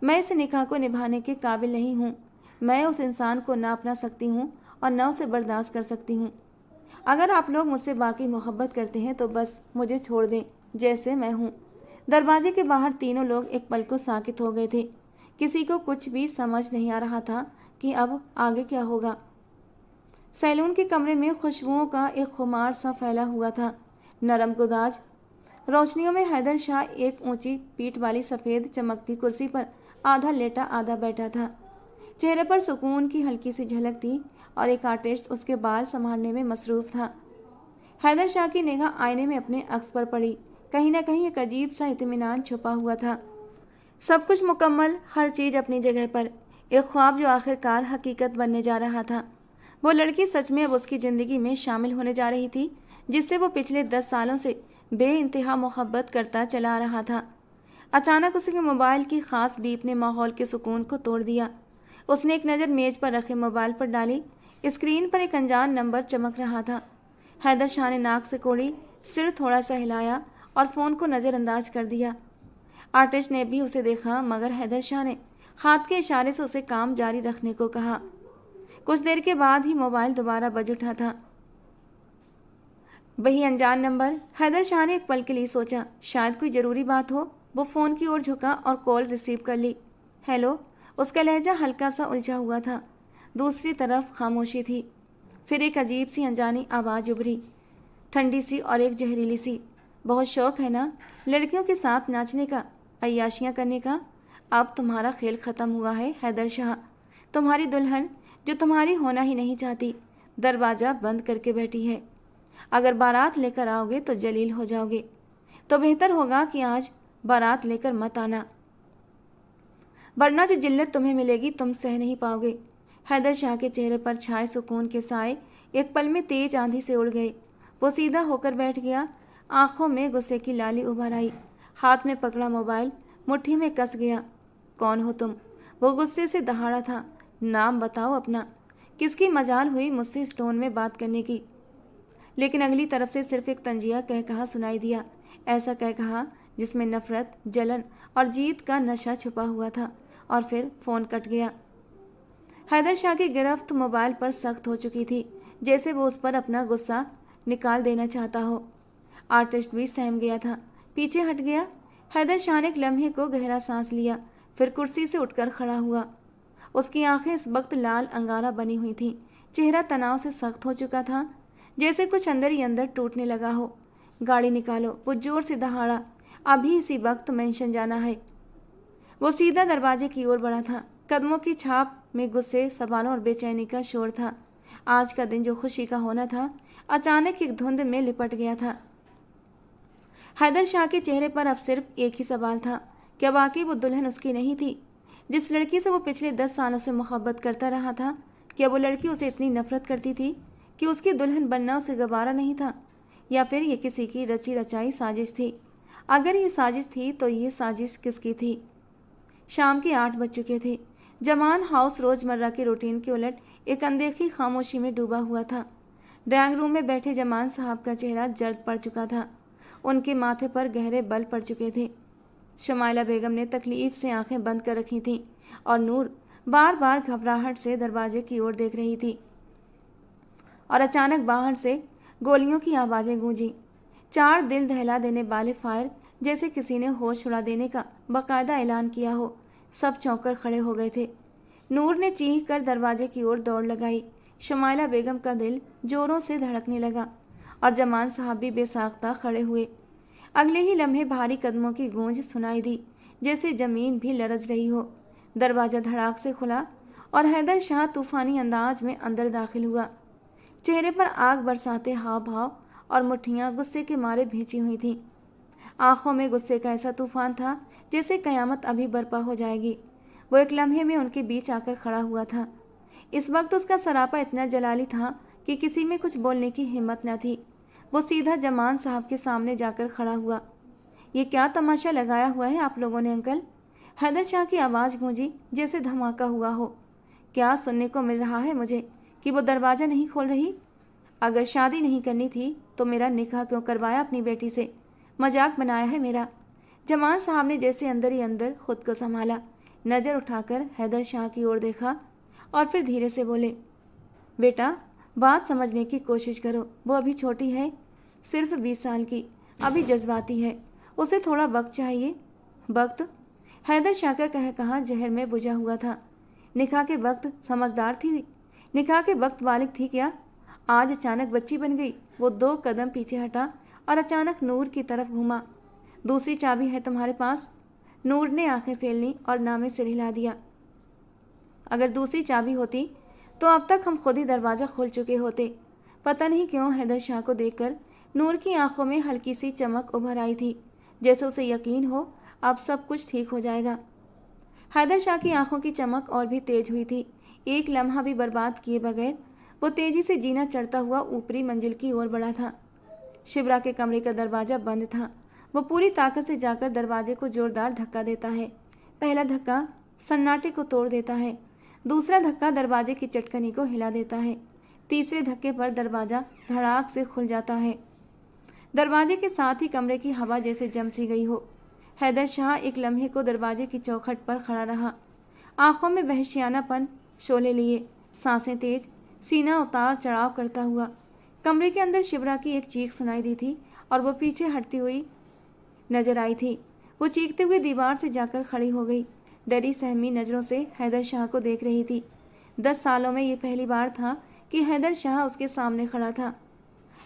मैं इस निकाह को निभाने के काबिल नहीं हूँ। मैं उस इंसान को ना अपना सकती हूँ और न उसे बर्दाश्त कर सकती हूँ। अगर आप लोग मुझसे बाकी मोहब्बत करते हैं तो बस मुझे छोड़ दें जैसे मैं हूँ। दरवाजे के बाहर तीनों लोग एक पल को साकित हो गए थे। किसी को कुछ भी समझ नहीं आ रहा था कि अब आगे क्या होगा। सैलून के कमरे में खुशबुओं का एक खुमार सा फैला हुआ था। नरम गुदाज रोशनियों में हैदर शाह एक ऊंची पीठ वाली सफ़ेद चमकती कुर्सी पर आधा लेटा आधा बैठा था। चेहरे पर सुकून की हल्की सी झलक थी और एक आर्टिस्ट उसके बाल संभालने में मसरूफ़ था। हैदर शाह की निगाह आईने में अपने अक्स पर पड़ी। कहीं ना कहीं एक अजीब सा इत्मीनान छुपा हुआ था। सब कुछ मुकम्मल, हर चीज़ अपनी जगह पर। एक ख्वाब जो आखिरकार हकीकत बनने जा रहा था। वो लड़की सच में अब उसकी ज़िंदगी में शामिल होने जा रही थी, जिससे वो पिछले 10 सालों से बेइंतहा मोहब्बत करता चला आ रहा था। अचानक उसके मोबाइल की ख़ास बीप ने माहौल के सुकून को तोड़ दिया। उसने एक नज़र मेज़ पर रखे मोबाइल पर डाली। स्क्रीन पर एक अनजान नंबर चमक रहा था। हैदर शाह ने नाक से कोड़ी, सिर थोड़ा सा हिलाया और फ़ोन को नज़रअंदाज कर दिया। आर्टिस्ट ने भी उसे देखा, मगर हैदर शाह ने हाथ के इशारे से उसे काम जारी रखने को कहा। कुछ देर के बाद ही मोबाइल दोबारा बज उठा था। वही अनजान नंबर। हैदर शाह ने एक पल के लिए सोचा, शायद कोई ज़रूरी बात हो। वो फ़ोन की ओर झुका और कॉल रिसीव कर ली। हेलो। उसका लहजा हल्का सा उलझा हुआ था। दूसरी तरफ खामोशी थी। फिर एक अजीब सी अनजानी आवाज़ उभरी, ठंडी सी और एक जहरीली सी। बहुत शौक़ है ना लड़कियों के साथ नाचने का, अय्याशियाँ करने का? अब तुम्हारा खेल ख़त्म हुआ है हैदर शाह। तुम्हारी दुल्हन, जो तुम्हारी होना ही नहीं चाहती, दरवाज़ा बंद करके बैठी है। अगर बारात लेकर आओगे तो जलील हो जाओगे, तो बेहतर होगा कि आज बारात लेकर मत आना, वरना जो जिल्लत तुम्हें मिलेगी तुम सह नहीं पाओगे। हैदर शाह के चेहरे पर छाए सुकून के साए एक पल में तेज आंधी से उड़ गए। वो सीधा होकर बैठ गया, आंखों में गुस्से की लाली उभर आई। हाथ में पकड़ा मोबाइल मुट्ठी में कस गया। कौन हो तुम? वो गुस्से से दहाड़ा था। नाम बताओ अपना। किसकी मजाल हुई मुझसे इस टोन में बात करने की? लेकिन अगली तरफ से सिर्फ एक तंजिया कह कहा सुनाई दिया, ऐसा कह कहा जिसमें नफरत, जलन और जीत का नशा छुपा हुआ था। और फिर फ़ोन कट गया। हैदर शाह की गिरफ्त मोबाइल पर सख्त हो चुकी थी, जैसे वो उस पर अपना गुस्सा निकाल देना चाहता हो। आर्टिस्ट भी सहम गया था, पीछे हट गया। हैदर शाह ने एक लम्हे को गहरा सांस लिया, फिर कुर्सी से उठकर खड़ा हुआ। उसकी आंखें इस वक्त लाल अंगारा बनी हुई थीं। चेहरा तनाव से सख्त हो चुका था, जैसे कुछ अंदर ही अंदर टूटने लगा हो। गाड़ी निकालो, वो जोर से दहाड़ा। अभी इसी वक्त मेंशन जाना है। वो सीधा दरवाजे की ओर बढ़ा था। कदमों की छाप में गुस्से, सवालों और बेचैनी का शोर था। आज का दिन जो खुशी का होना था, अचानक एक धुंध में लिपट गया था। हैदर शाह के चेहरे पर अब सिर्फ एक ही सवाल था, क्या वाकई वो दुल्हन उसकी नहीं थी? जिस लड़की से वो पिछले 10 सालों से मोहब्बत करता रहा था, क्या वो लड़की उसे इतनी नफरत करती थी कि उसकी दुल्हन बनना उसे गवारा नहीं था? या फिर ये किसी की रची रचाई साजिश थी? अगर ये साजिश थी तो ये साजिश किसकी थी? शाम के 8 बज चुके थे। जमान हाउस रोजमर्रा की रूटीन के उलट एक अनदेखी खामोशी में डूबा हुआ था। ड्राइंग रूम में बैठे जमान साहब का चेहरा जर्द पड़ चुका था। उनके माथे पर गहरे बल पड़ चुके थे। शमाइला बेगम ने तकलीफ से आंखें बंद कर रखी थीं और नूर बार बार घबराहट से दरवाजे की ओर देख रही थी। और अचानक बाहर से गोलियों की आवाज़ें गूंजी। 4 दिल दहला देने वाले फायर, जैसे किसी ने होश उड़ा देने का बाकायदा ऐलान किया हो। सब चौंक कर खड़े हो गए थे। नूर ने चीख कर दरवाजे की ओर दौड़ लगाई। शमाइला बेगम का दिल जोरों से धड़कने लगा और जमान साहब भी बेसाख्ता खड़े हुए। अगले ही लम्हे भारी कदमों की गूंज सुनाई दी, जैसे जमीन भी लरज रही हो। दरवाज़ा धड़ाक से खुला और हैदर शाह तूफानी अंदाज में अंदर दाखिल हुआ। चेहरे पर आग बरसाते हाव भाव और मुट्ठियां गुस्से के मारे भींची हुई थीं। आंखों में गुस्से का ऐसा तूफान था जैसे कयामत अभी बर्पा हो जाएगी। वो एक लम्हे में उनके बीच आकर खड़ा हुआ था। इस वक्त उसका सरापा इतना जलाली था कि किसी में कुछ बोलने की हिम्मत न थी। वो सीधा जमान साहब के सामने जाकर खड़ा हुआ। ये क्या तमाशा लगाया हुआ है आप लोगों ने अंकल? हैदर शाह की आवाज़ गूंजी जैसे धमाका हुआ हो। क्या सुनने को मिल रहा है मुझे कि वो दरवाज़ा नहीं खोल रही? अगर शादी नहीं करनी थी तो मेरा निकाह क्यों करवाया अपनी बेटी से? मजाक बनाया है मेरा? जमान साहब ने जैसे अंदर ही अंदर खुद को संभाला, नज़र उठाकर हैदर शाह की ओर देखा और फिर धीरे से बोले, बेटा बात समझने की कोशिश करो। वो अभी छोटी है, सिर्फ 20 साल की, अभी जज्बाती है, उसे थोड़ा वक्त चाहिए। वक्त? हैदर शाह का कहा जहर में बुझा हुआ था। निकाह के वक्त समझदार थी? निकाह के वक्त बालिग थी क्या? आज अचानक बच्ची बन गई। वो 2 कदम पीछे हटा और अचानक नूर की तरफ घूमा। दूसरी चाबी है तुम्हारे पास? नूर ने आंखें फेल लीं और नामे सिर हिला दिया। अगर दूसरी चाबी होती तो अब तक हम खुद ही दरवाज़ा खोल चुके होते। पता नहीं क्यों हैदर शाह को देखकर नूर की आंखों में हल्की सी चमक उभर आई थी, जैसे उसे यकीन हो अब सब कुछ ठीक हो जाएगा। हैदर शाह की आंखों की चमक और भी तेज हुई थी। एक लम्हा भी बर्बाद किए बगैर वो तेजी से जीना चढ़ता हुआ ऊपरी मंजिल की ओर बढ़ा था। शिब्रा के कमरे का दरवाज़ा बंद था। वो पूरी ताकत से जाकर दरवाजे को जोरदार धक्का देता है। पहला धक्का सन्नाटे को तोड़ देता है, दूसरा धक्का दरवाजे की चटकनी को हिला देता है, तीसरे धक्के पर दरवाज़ा धड़ाक से खुल जाता है। दरवाजे के साथ ही कमरे की हवा जैसे जम सी गई हो। हैदर शाह एक लम्हे को दरवाजे की चौखट पर खड़ा रहा, आंखों में वहशियानापन शोले लिए, सांसें तेज, सीना उतार चढ़ाव करता हुआ। कमरे के अंदर शिब्रा की एक चीख सुनाई दी थी और वो पीछे हटती हुई नजर आई थी। वो चीखते हुए दीवार से जाकर खड़ी हो गई, डरी सहमी नज़रों से हैदर शाह को देख रही थी। 10 सालों में ये पहली बार था कि हैदर शाह उसके सामने खड़ा था।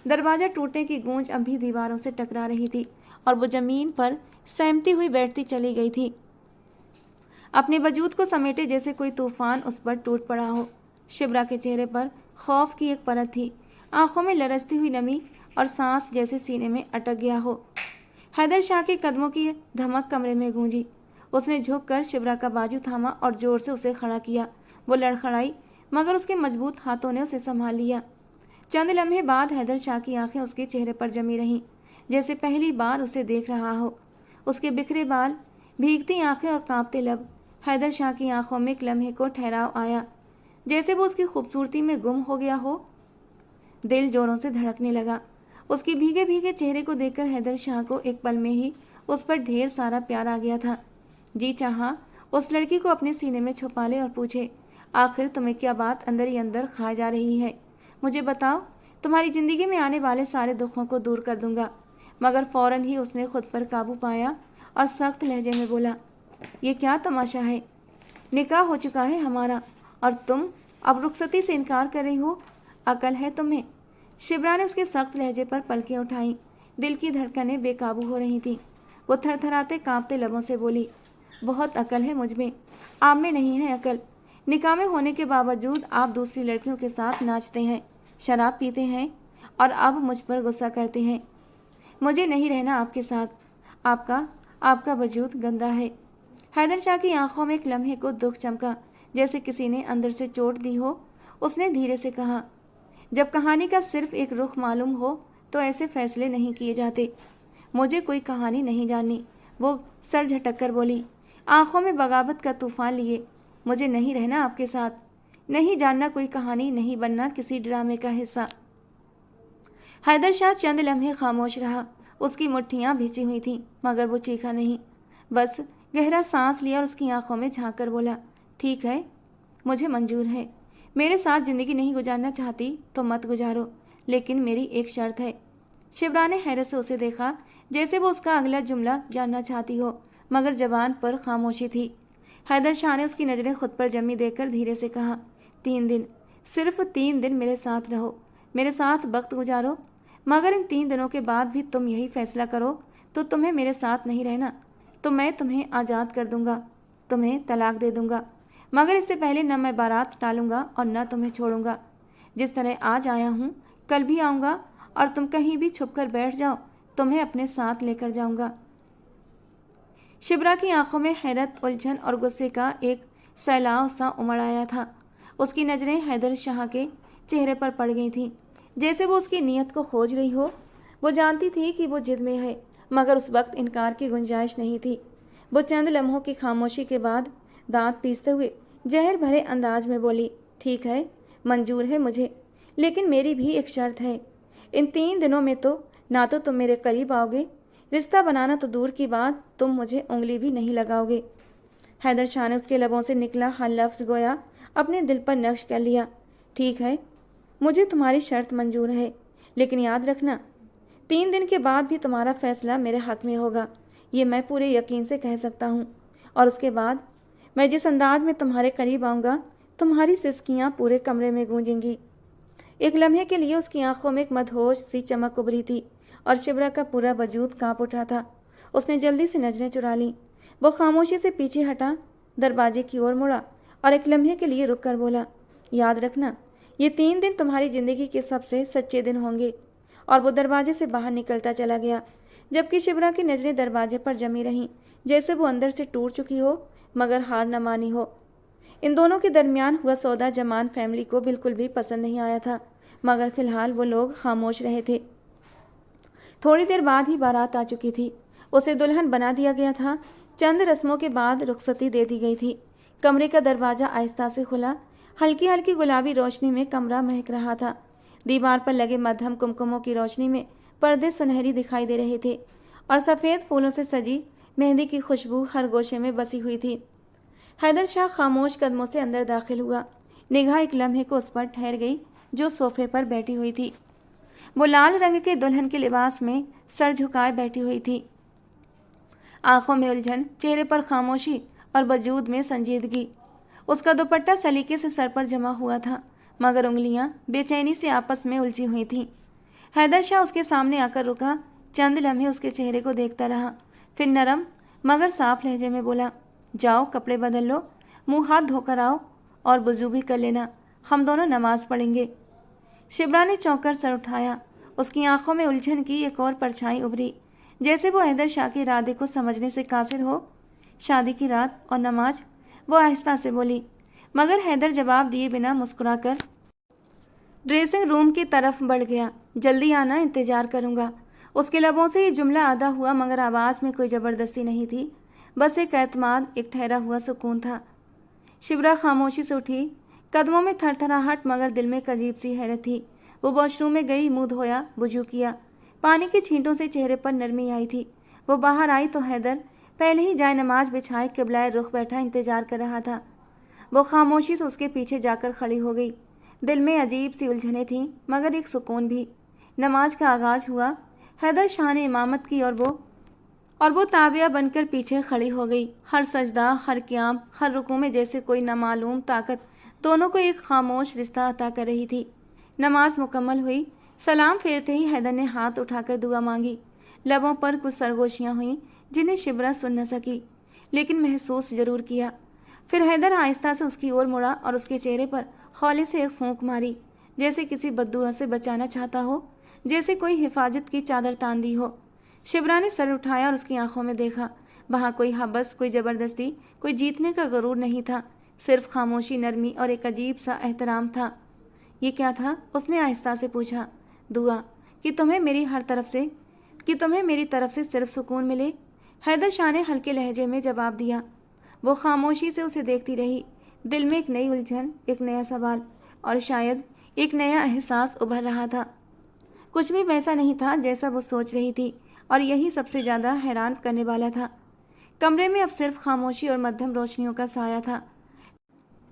दरवाज़ा टूटने की गूंज अभी दीवारों से टकरा रही थी और वो ज़मीन पर सहमती हुई बैठती चली गई थी, अपने वजूद को समेटे जैसे कोई तूफान उस पर टूट पड़ा हो। शिब्रा के चेहरे पर खौफ की एक परत थी, आंखों में लरसती हुई नमी और सांस जैसे सीने में अटक गया हो। हैदर शाह के कदमों की धमक कमरे में गूंजी। उसने झुककर शिब्रा का बाजू थामा और जोर से उसे खड़ा किया। वो लड़खड़ाई, मगर उसके मजबूत हाथों ने उसे संभाल लिया। चंद लम्हे बाद हैदर शाह की आंखें उसके चेहरे पर जमी रहीं, जैसे पहली बार उसे देख रहा हो। उसके बिखरे बाल, भीगती आंखें और कांपते लब। हैदर शाह की आंखों में एक लम्हे को ठहराव आया, जैसे वो उसकी खूबसूरती में गुम हो गया हो। दिल जोरों से धड़कने लगा। उसके भीगे भीगे चेहरे को देखकर हैदर शाह को एक पल में ही उस पर ढेर सारा प्यार आ गया था। जी चाहा उस लड़की को अपने सीने में छुपा ले और पूछे, आखिर तुम्हें क्या बात अंदर ही अंदर खाए जा रही है? मुझे बताओ, तुम्हारी ज़िंदगी में आने वाले सारे दुखों को दूर कर दूंगा। मगर फ़ौरन ही उसने खुद पर काबू पाया और सख्त लहजे में बोला, ये क्या तमाशा है? निकाह हो चुका है हमारा और तुम अब रुखसती से इनकार कर रही हो? अकल है तुम्हें? शिब्रा ने उसके सख्त लहजे पर पलकें उठाईं। दिल की धड़कनें बेकाबू हो रही थीं। वो थरथराते कांपते लबों से बोली, बहुत अकल है मुझ में, आप में नहीं है अकल। निकाह में होने के बावजूद आप दूसरी लड़कियों के साथ नाचते हैं, शराब पीते हैं और अब मुझ पर गुस्सा करते हैं। मुझे नहीं रहना आपके साथ। आपका वजूद गंदा है, हैदर शाह की आंखों में एक लम्हे को दुख चमका, जैसे किसी ने अंदर से चोट दी हो। उसने धीरे से कहा, जब कहानी का सिर्फ एक रुख मालूम हो तो ऐसे फैसले नहीं किए जाते। मुझे कोई कहानी नहीं जाननी, वो सर झटक कर बोली, आंखों में बगावत का तूफान लिए। मुझे नहीं रहना आपके साथ, नहीं जानना कोई कहानी, नहीं बनना किसी ड्रामे का हिस्सा। हैदर शाह चंद लम्हे खामोश रहा। उसकी मुट्ठियां भिजी हुई थीं, मगर वो चीखा नहीं, बस गहरा सांस लिया और उसकी आंखों में झांक कर बोला, ठीक है, मुझे मंजूर है। मेरे साथ जिंदगी नहीं गुजारना चाहती तो मत गुजारो, लेकिन मेरी एक शर्त है। शिवरा ने हैरत से उसे देखा, जैसे वो उसका अगला जुमला जानना चाहती हो, मगर जबान पर खामोशी थी। हैदर शाह ने उसकी नज़रें खुद पर जमी देकर धीरे से कहा, 3 दिन, सिर्फ 3 दिन मेरे साथ रहो, मेरे साथ वक्त गुजारो। मगर इन 3 दिनों के बाद भी तुम यही फैसला करो तो तुम्हें मेरे साथ नहीं रहना, तो मैं तुम्हें आज़ाद कर दूंगा, तुम्हें तलाक दे दूंगा। मगर इससे पहले न मैं बारात टालूंगा और न तुम्हें छोड़ूंगा। जिस तरह आज आया हूँ कल भी आऊँगा, और तुम कहीं भी छुप कर बैठ जाओ, तुम्हें अपने साथ लेकर जाऊंगा। शिबरा की आंखों में हैरत, उलझन और गुस्से का एक सैलाब सा उमड़ आया था। उसकी नज़रें हैदर शाह के चेहरे पर पड़ गई थीं, जैसे वो उसकी नीयत को खोज रही हो। वो जानती थी कि वो जिद में है, मगर उस वक्त इनकार की गुंजाइश नहीं थी। वो चंद लम्हों की खामोशी के बाद दांत पीसते हुए जहर भरे अंदाज में बोली, ठीक है, मंजूर है मुझे, लेकिन मेरी भी एक शर्त है। इन 3 दिनों में तो ना तो तुम मेरे करीब आओगे, रिश्ता बनाना तो दूर की बात, तुम मुझे उंगली भी नहीं लगाओगे। हैदर शाह ने उसके लबों से निकला हर लफ्ज़ गोया अपने दिल पर नक्श कर लिया। ठीक है, मुझे तुम्हारी शर्त मंजूर है, लेकिन याद रखना 3 दिन के बाद भी तुम्हारा फैसला मेरे हक़ में होगा, ये मैं पूरे यकीन से कह सकता हूँ। और उसके बाद मैं जिस अंदाज में तुम्हारे करीब आऊँगा, तुम्हारी सिसकियाँ पूरे कमरे में गूंजेंगी। एक लम्हे के लिए उसकी आंखों में एक मदहोश सी चमक उभरी थी और शिबरा का पूरा वजूद कांप उठा था। उसने जल्दी से नजरें चुरा लीं। वो खामोशी से पीछे हटा, दरवाजे की ओर मुड़ा और एक लम्हे के लिए रुक कर बोला, याद रखना, ये 3 दिन तुम्हारी ज़िंदगी के सबसे सच्चे दिन होंगे। और वो दरवाजे से बाहर निकलता चला गया, जबकि शिबरा की नज़रें दरवाजे पर जमी रहीं, जैसे वो अंदर से टूट चुकी हो मगर हार न मानी हो। इन दोनों के दरमियान हुआ सौदा जमान फैमिली को बिल्कुल भी पसंद नहीं आया था, मगर फ़िलहाल वो लोग खामोश रहे थे। थोड़ी देर बाद ही बारात आ चुकी थी। उसे दुल्हन बना दिया गया था। चंद रस्मों के बाद रुखसती दे दी गई थी। कमरे का दरवाज़ा आहिस्ता से खुला। हल्की हल्की गुलाबी रोशनी में कमरा महक रहा था। दीवार पर लगे मध्यम कुमकुमों की रोशनी में पर्दे सुनहरी दिखाई दे रहे थे और सफ़ेद फूलों से सजी मेहंदी की खुशबू हर गोशे में बसी हुई थी। हैदर शाह खामोश कदमों से अंदर दाखिल हुआ। निगाह एक लम्हे को उस पर ठहर गई जो सोफे पर बैठी हुई थी। वो लाल रंग के दुल्हन के लिबास में सर झुकाए बैठी हुई थी, आंखों में उलझन, चेहरे पर खामोशी और वजूद में संजीदगी। उसका दुपट्टा सलीके से सर पर जमा हुआ था, मगर उंगलियां बेचैनी से आपस में उलझी हुई थीं। हैदर शाह उसके सामने आकर रुका, चंद लम्हे उसके चेहरे को देखता रहा, फिर नरम मगर साफ लहजे में बोला, जाओ कपड़े बदल लो, मुंह हाथ धोकर आओ और वुज़ू भी कर लेना, हम दोनों नमाज पढ़ेंगे। शिबरा ने चौंक सर उठाया। उसकी आंखों में उलझन की एक और परछाई उभरी, जैसे वो हैदर शाह के इरादे को समझने से कासिर हो। शादी की रात और नमाज, वो आहिस्ता से बोली, मगर हैदर जवाब दिए बिना मुस्कुराकर ड्रेसिंग रूम की तरफ बढ़ गया। जल्दी आना, इंतज़ार करूँगा। उसके लबों से ये जुमला अदा हुआ, मगर आवाज़ में कोई ज़बरदस्ती नहीं थी, बस एक एतमाद, एक ठहरा हुआ सुकून था। शिबरा खामोशी से उठी, कदमों में थरथराहट मगर दिल में एक अजीब सी हैरत थी। वो वॉशरूम में गई, मुँह धोया, वुज़ू किया। पानी की छींटों से चेहरे पर नरमी आई थी। वो बाहर आई तो हैदर पहले ही जाए नमाज बिछाए किबलाए रुख बैठा इंतज़ार कर रहा था। वो खामोशी से उसके पीछे जाकर खड़ी हो गई। दिल में अजीब सी उलझनें थीं, मगर एक सुकून भी। नमाज का आगाज़ हुआ। हैदर शाह ने इमामत की और वो ताबिया बनकर पीछे खड़ी हो गई। हर सजदा, हर क़याम, हर रुकू में जैसे कोई नामालूम ताकत दोनों को एक खामोश रिश्ता अता कर रही थी। नमाज मुकम्मल हुई। सलाम फेरते ही हैदर ने हाथ उठाकर दुआ मांगी। लबों पर कुछ सरगोशियाँ हुईं जिन्हें शिबरा सुन न सकी, लेकिन महसूस ज़रूर किया। फिर हैदर आहिस्ता से उसकी ओर मुड़ा और उसके चेहरे पर खौले से एक फूंक मारी, जैसे किसी बद्दुआ से बचाना चाहता हो, जैसे कोई हिफाजत की चादर तान दी हो। शिबरा ने सर उठाया और उसकी आंखों में देखा। वहाँ कोई हवस, कोई ज़बरदस्ती, कोई जीतने का गुरूर नहीं था। सिर्फ खामोशी, नरमी और एक अजीब सा एहतराम था। ये क्या था? उसने आहिस्ता से पूछा। दुआ कि तुम्हें मेरी तरफ से सिर्फ सुकून मिले। हैदर शाह ने हल्के लहजे में जवाब दिया। वो खामोशी से उसे देखती रही। दिल में एक नई उलझन, एक नया सवाल और शायद एक नया एहसास उभर रहा था। कुछ भी वैसा नहीं था जैसा वो सोच रही थी, और यही सबसे ज़्यादा हैरान करने वाला था। कमरे में अब सिर्फ खामोशी और मध्यम रोशनियों का साया था।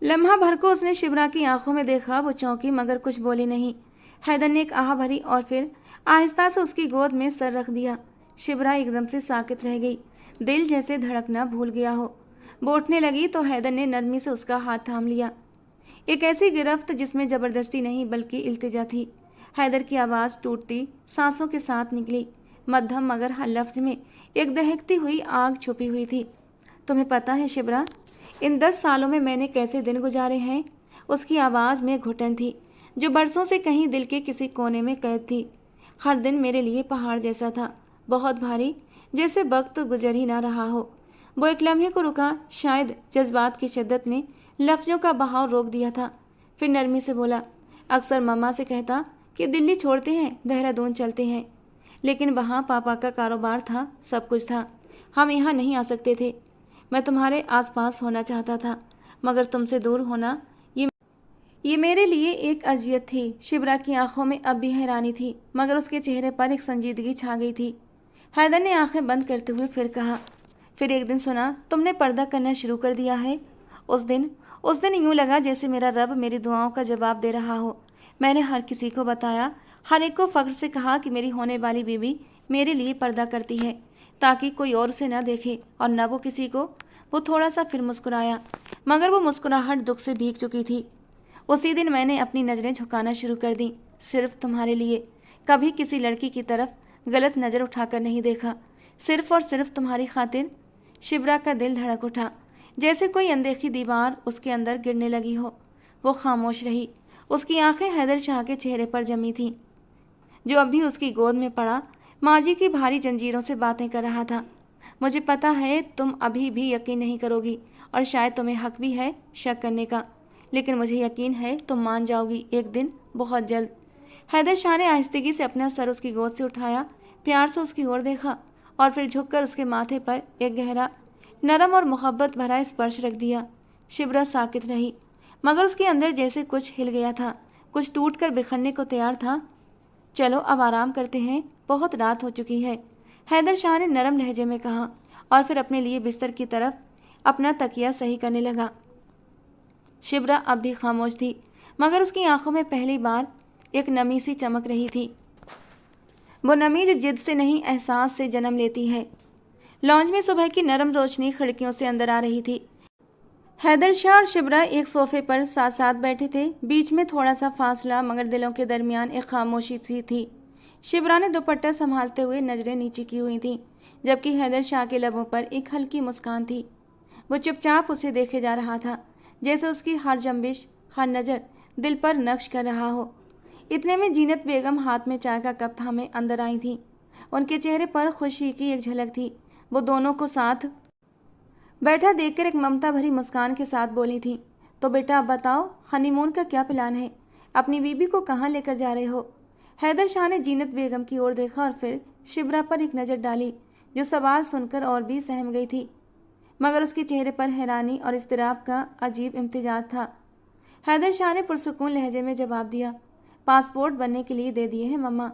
लम्हा भर को उसने शिवरा की आंखों में देखा। वो चौंकी मगर कुछ बोली नहीं। हैदर ने एक आह भरी और फिर आहिस्ता से उसकी गोद में सर रख दिया। शिवरा एकदम से साकित रह गई, दिल जैसे धड़कना भूल गया हो। वो उठने लगी तो हैदर ने नरमी से उसका हाथ थाम लिया। एक ऐसी गिरफ्त जिसमें ज़बरदस्ती नहीं बल्कि इल्तिजा थी। हैदर की आवाज़ टूटती सांसों के साथ निकली, मध्यम मगर हर लफ्ज़ में एक दहकती हुई आग छुपी हुई थी। तुम्हें पता है शिवरा, इन 10 सालों में मैंने कैसे दिन गुजारे हैं? उसकी आवाज़ में घुटन थी जो बरसों से कहीं दिल के किसी कोने में कैद थी। हर दिन मेरे लिए पहाड़ जैसा था, बहुत भारी, जैसे वक्त गुजर ही ना रहा हो। वो एक लम्हे को रुका, शायद जज्बात की शिद्दत ने लफ्ज़ों का बहाव रोक दिया था। फिर नरमी से बोला, अक्सर मम्मा से कहता कि दिल्ली छोड़ते हैं, देहरादून चलते हैं, लेकिन वहाँ पापा का कारोबार था, सब कुछ था, हम यहाँ नहीं आ सकते थे। मैं तुम्हारे आसपास होना चाहता था, मगर तुमसे दूर होना ये मेरे लिए एक अजियत थी। शिवरा की आंखों में अब भी हैरानी थी, मगर उसके चेहरे पर एक संजीदगी छा गई थी। हैदर ने आंखें बंद करते हुए फिर कहा, फिर एक दिन सुना तुमने पर्दा करना शुरू कर दिया है। उस दिन यूँ लगा जैसे मेरा रब मेरी दुआओं का जवाब दे रहा हो। मैंने हर किसी को बताया, हर एक को फ़ख्र से कहा कि मेरी होने वाली बीवी मेरे लिए पर्दा करती है, ताकि कोई और उसे न देखे और न वो किसी को। वो थोड़ा सा फिर मुस्कुराया, मगर वो मुस्कुराहट दुख से भीग चुकी थी। उसी दिन मैंने अपनी नज़रें झुकाना शुरू कर दी, सिर्फ तुम्हारे लिए। कभी किसी लड़की की तरफ गलत नज़र उठाकर नहीं देखा, सिर्फ और सिर्फ तुम्हारी खातिर। शिवरा का दिल धड़क उठा, जैसे कोई अनदेखी दीवार उसके अंदर गिरने लगी हो। वो खामोश रही। उसकी आंखें हैदर शाह के चेहरे पर जमी थीं, जो अब भी उसकी गोद में पड़ा माजी की भारी जंजीरों से बातें कर रहा था। मुझे पता है तुम अभी भी यकीन नहीं करोगी, और शायद तुम्हें हक भी है शक करने का, लेकिन मुझे यकीन है तुम मान जाओगी एक दिन, बहुत जल्द। हैदर शाह ने आहिस्तगी से अपना सर उसकी गोद से उठाया, प्यार से उसकी ओर देखा और फिर झुककर उसके माथे पर एक गहरा, नरम और मोहब्बत भरा स्पर्श रख दिया। शिवरा साकित रही, मगर उसके अंदर जैसे कुछ हिल गया था, कुछ टूट कर बिखरने को तैयार था। चलो अब आराम करते हैं, बहुत रात हो चुकी है, हैदर शाह ने नरम लहजे में कहा, और फिर अपने लिए बिस्तर की तरफ अपना तकिया सही करने लगा। शिवरा अब भी खामोश थी, मगर उसकी आंखों में पहली बार एक नमी सी चमक रही थी। वो नमी जो जिद से नहीं एहसास से जन्म लेती है। लॉन्ज में सुबह की नरम रोशनी खिड़कियों से अंदर आ रही थी। हैदर शाह और शिवरा एक सोफे पर साथ साथ बैठे थे, बीच में थोड़ा सा फासला, मगर दिलों के दरमियान एक खामोशी सी थी। शिवरा ने दुपट्टा संभालते हुए नजरें नीचे की हुई थीं, जबकि हैदर शाह के लबों पर एक हल्की मुस्कान थी। वो चुपचाप उसे देखे जा रहा था, जैसे उसकी हर जंबिश, हर नज़र दिल पर नक्श कर रहा हो। इतने में जीनत बेगम हाथ में चाय का कप थामे अंदर आई थी। उनके चेहरे पर खुशी की एक झलक थी। वो दोनों को साथ बैठा देखकर एक ममता भरी मुस्कान के साथ बोली थी, तो बेटा अब बताओ, हनीमून का क्या प्लान है? अपनी बीबी को कहाँ लेकर जा रहे हो? हैदर शाह ने जीनत बेगम की ओर देखा और फिर शिवरा पर एक नज़र डाली, जो सवाल सुनकर और भी सहम गई थी, मगर उसके चेहरे पर हैरानी और इज़्तिराब का अजीब इम्तिजाज था। हैदर शाह ने पुरसुकून लहजे में जवाब दिया, पासपोर्ट बनने के लिए दे दिए हैं मम्मा।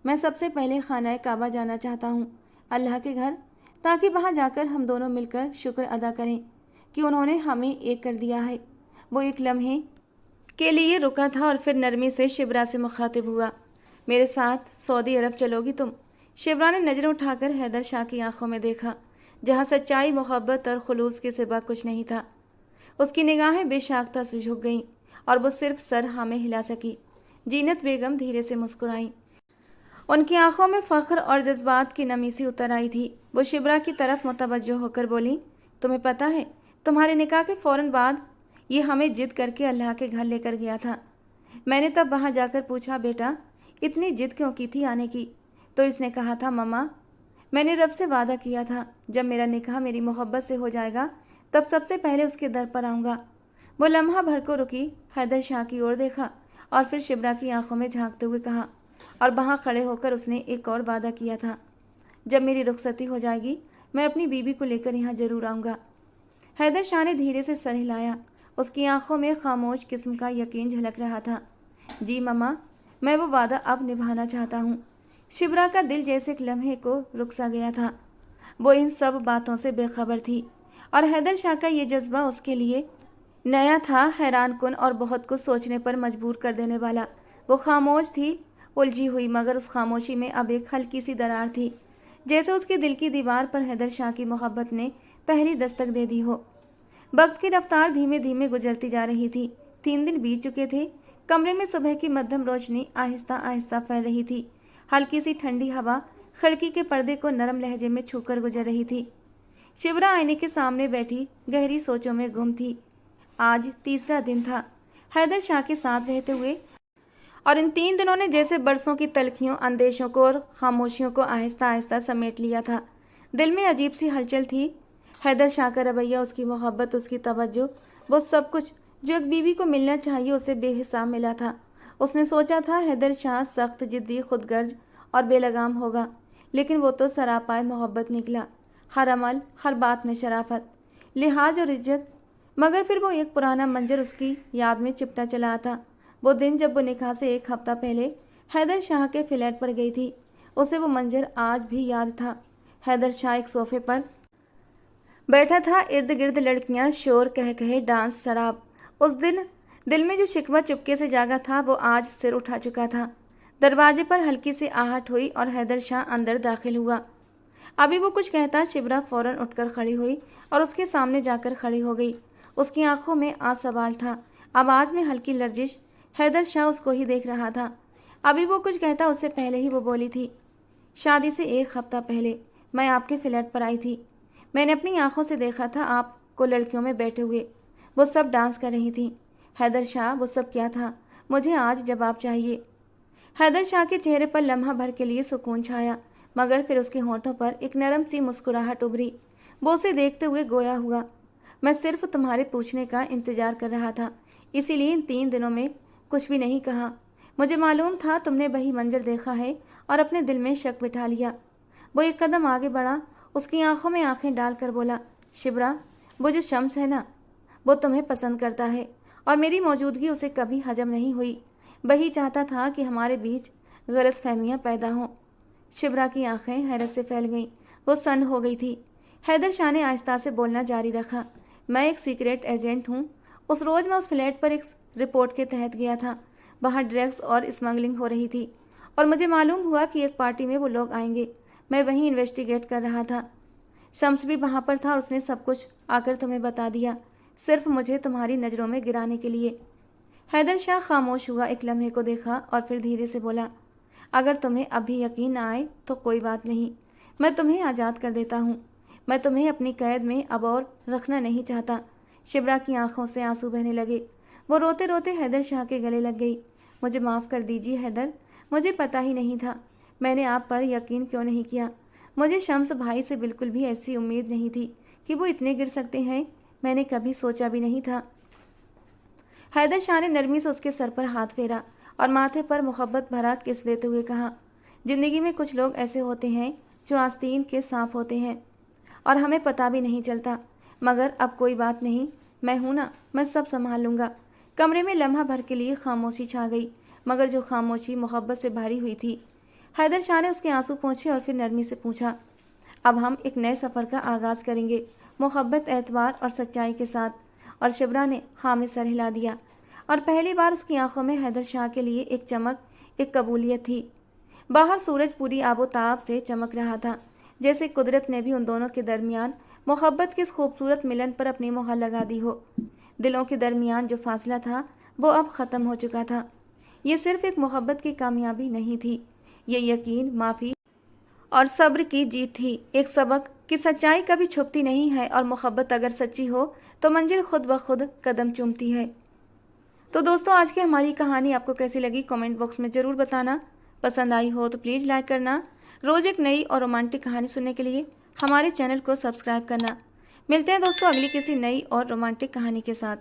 मैं सबसे पहले खाना काबा जाना चाहता हूँ, अल्लाह के घर, ताकि वहाँ जाकर हम दोनों मिलकर शुक्र अदा करें कि उन्होंने हमें एक कर दिया है। वो एक लम्हे के लिए रुका था और फिर नरमी से शिवरा से मुखातिब हुआ, मेरे साथ सऊदी अरब चलोगी तुम? शिवरा ने नज़रें उठाकर हैदर शाह की आंखों में देखा, जहाँ सच्चाई, मोहब्बत और खुलूस के सिवा कुछ नहीं था। उसकी निगाहें बेशाख्ता से झुक गईं और वो सिर्फ सर हाँ में हिला सकी। जीनत बेगम धीरे से मुस्कुराईं। उनकी आंखों में फ़ख्र और जज्बात की नमी सी उतर आई थी। वो शिवरा की तरफ मुतवज्जो होकर बोली, तुम्हें पता है, तुम्हारे निकाह के फ़ौरन बाद ये हमें जिद करके अल्लाह के घर लेकर गया था। मैंने तब वहाँ जाकर पूछा, बेटा इतनी जिद क्यों की थी आने की? तो इसने कहा था, मम्मा मैंने रब से वादा किया था, जब मेरा निकाह मेरी मोहब्बत से हो जाएगा तब सबसे पहले उसके दर पर आऊँगा। वो लम्हा भर को रुकी, हैदर शाह की ओर देखा और फिर शिब्रा की आंखों में झांकते हुए कहा, और वहाँ खड़े होकर उसने एक और वादा किया था, जब मेरी रुखसती हो जाएगी मैं अपनी बीबी को लेकर यहाँ जरूर आऊँगा। हैदर शाह ने धीरे से सर हिलाया। उसकी आंखों में खामोश किस्म का यकीन झलक रहा था। जी मम्मा, मैं वो वादा अब निभाना चाहता हूँ। शिब्रा का दिल जैसे एक लम्हे को रुक सा गया था। वो इन सब बातों से बेखबर थी और हैदर शाह का ये जज्बा उसके लिए नया था, हैरान कुन और बहुत कुछ सोचने पर मजबूर कर देने वाला। वो खामोश थी, उलझी हुई, मगर उस खामोशी में अब एक हल्की सी दरार थी, जैसे उसके दिल की दीवार पर हैदर शाह की मोहब्बत ने पहली दस्तक दे दी हो। वक्त की रफ्तार धीमे धीमे गुजरती जा रही थी। 3 दिन बीत चुके थे। कमरे में सुबह की मध्यम रोशनी आहिस्ता आहिस्ता फैल रही थी। हल्की सी ठंडी हवा खिड़की के पर्दे को नरम लहजे में छूकर गुजर रही थी। शिवरा आईने के सामने बैठी गहरी सोचों में गुम थी। आज तीसरा दिन था हैदर शाह के साथ रहते हुए, और इन 3 दिनों ने जैसे बरसों की तलखियों, अंदेशों को और खामोशियों को आहिस्ता आहिस्ता समेट लिया था। दिल में अजीब सी हलचल थी। हैदर शाह का रवैया, उसकी मोहब्बत, उसकी तवज्जो, वो सब कुछ जो एक बीवी को मिलना चाहिए उसे बेहिसाब मिला था। उसने सोचा था हैदर शाह सख्त, जिद्दी, खुदगर्ज और बेलगाम होगा, लेकिन वो तो सरापाए मोहब्बत निकला। हर अमल, हर बात में शराफत, लिहाज और इज्जत। मगर फिर वो एक पुराना मंजर उसकी याद में चिपटा चला था। वो दिन जब वो निकाह से 1 हफ्ता पहले हैदर शाह के फ्लैट पर गई थी। उसे वो मंजर आज भी याद था। हैदर शाह एक सोफे पर बैठा था, इर्द गिर्द लड़कियां, शोर, कह कहे, डांस, शराब। उस दिन दिल में जो शिकवा चुपके से जागा था वो आज सिर उठा चुका था। दरवाजे पर हल्की सी आहट हुई और हैदर शाह अंदर दाखिल हुआ। अभी वो कुछ कहता, शिब्रा फौरन उठकर खड़ी हुई और उसके सामने जाकर खड़ी हो गई। उसकी आंखों में सवाल था, आवाज में हल्की लर्जिश। हैदर शाह उसको ही देख रहा था। अभी वो कुछ कहता उससे पहले ही वो बोली थी, शादी से 1 हफ्ता पहले मैं आपके फ्लैट पर आई थी। मैंने अपनी आंखों से देखा था आपको लड़कियों में बैठे हुए। वो सब डांस कर रही थी। हैदर शाह, वो सब क्या था? मुझे आज जवाब चाहिए। हैदर शाह के चेहरे पर लम्हा भर के लिए सुकून छाया, मगर फिर उसके होंठों पर एक नरम सी मुस्कुराहट उभरी। वो उसे देखते हुए गोया हुआ, मैं सिर्फ तुम्हारे पूछने का इंतजार कर रहा था, इसीलिए इन 3 दिनों में कुछ भी नहीं कहा। मुझे मालूम था तुमने वही मंजर देखा है और अपने दिल में शक बिठा लिया। वो एक कदम आगे बढ़ा, उसकी आंखों में आंखें डालकर बोला, शिब्रा, वो जो शम्स है ना, वो तुम्हें पसंद करता है और मेरी मौजूदगी उसे कभी हजम नहीं हुई। वही चाहता था कि हमारे बीच गलत फहमियाँ पैदा हों। शिब्रा की आंखें हैरत से फैल गईं। वो सन्न हो गई थी। हैदर शाह ने आहिस्ता से बोलना जारी रखा, मैं एक सीक्रेट एजेंट हूँ। उस रोज़ मैं उस फ्लैट पर एक रिपोर्ट के तहत गया था। वहाँ ड्रग्स और स्मगलिंग हो रही थी और मुझे मालूम हुआ कि एक पार्टी में वो लोग आएंगे। मैं वहीं इन्वेस्टिगेट कर रहा था। शम्स भी वहाँ पर था और उसने सब कुछ आकर तुम्हें बता दिया, सिर्फ मुझे तुम्हारी नज़रों में गिराने के लिए। हैदर शाह खामोश हुआ, एक लम्हे को देखा और फिर धीरे से बोला, अगर तुम्हें अभी यकीन ना आए तो कोई बात नहीं, मैं तुम्हें आज़ाद कर देता हूँ। मैं तुम्हें अपनी कैद में अब और रखना नहीं चाहता। शिब्रा की आंखों से आंसू बहने लगे। वो रोते रोते हैदर शाह के गले लग गई। मुझे माफ़ कर दीजिए हैदर, मुझे पता ही नहीं था। मैंने आप पर यकीन क्यों नहीं किया। मुझे शम्स भाई से बिल्कुल भी ऐसी उम्मीद नहीं थी कि वो इतने गिर सकते हैं। मैंने कभी सोचा भी नहीं था। हैदर शाह ने नरमी से उसके सर पर हाथ फेरा और माथे पर मोहब्बत भरा किस देते हुए कहा, ज़िंदगी में कुछ लोग ऐसे होते हैं जो आस्तीन के सांप होते हैं और हमें पता भी नहीं चलता। मगर अब कोई बात नहीं, मैं हूं ना, मैं सब संभाल लूँगा। कमरे में लम्हा भर के लिए खामोशी छा गई, मगर जो खामोशी मोहब्बत से भरी हुई थी। हैदर शाह ने उसके आंसू पोंछे और फिर नरमी से पूछा, अब हम एक नए सफ़र का आगाज़ करेंगे, मोहब्बत, एतबार और सच्चाई के साथ। और शिब्रा ने हाँ में सर हिला दिया और पहली बार उसकी आंखों में हैदर शाह के लिए एक चमक, एक कबूलियत थी। बाहर सूरज पूरी आबोताब से चमक रहा था, जैसे कुदरत ने भी उन दोनों के दरमियान मोहब्बत के इस खूबसूरत मिलन पर अपनी मोहर लगा दी हो। दिलों के दरमियान जो फासला था वो अब ख़त्म हो चुका था। ये सिर्फ एक मोहब्बत की कामयाबी नहीं थी, ये यकीन, माफ़ी और सब्र की जीत थी। एक सबक कि सच्चाई कभी छुपती नहीं है और मोहब्बत अगर सच्ची हो तो मंजिल खुद ब खुद कदम चूमती है। तो दोस्तों, आज की हमारी कहानी आपको कैसी लगी कमेंट बॉक्स में ज़रूर बताना। पसंद आई हो तो प्लीज़ लाइक करना। रोज़ एक नई और रोमांटिक कहानी सुनने के लिए हमारे चैनल को सब्सक्राइब करना। मिलते हैं दोस्तों अगली किसी नई और रोमांटिक कहानी के साथ।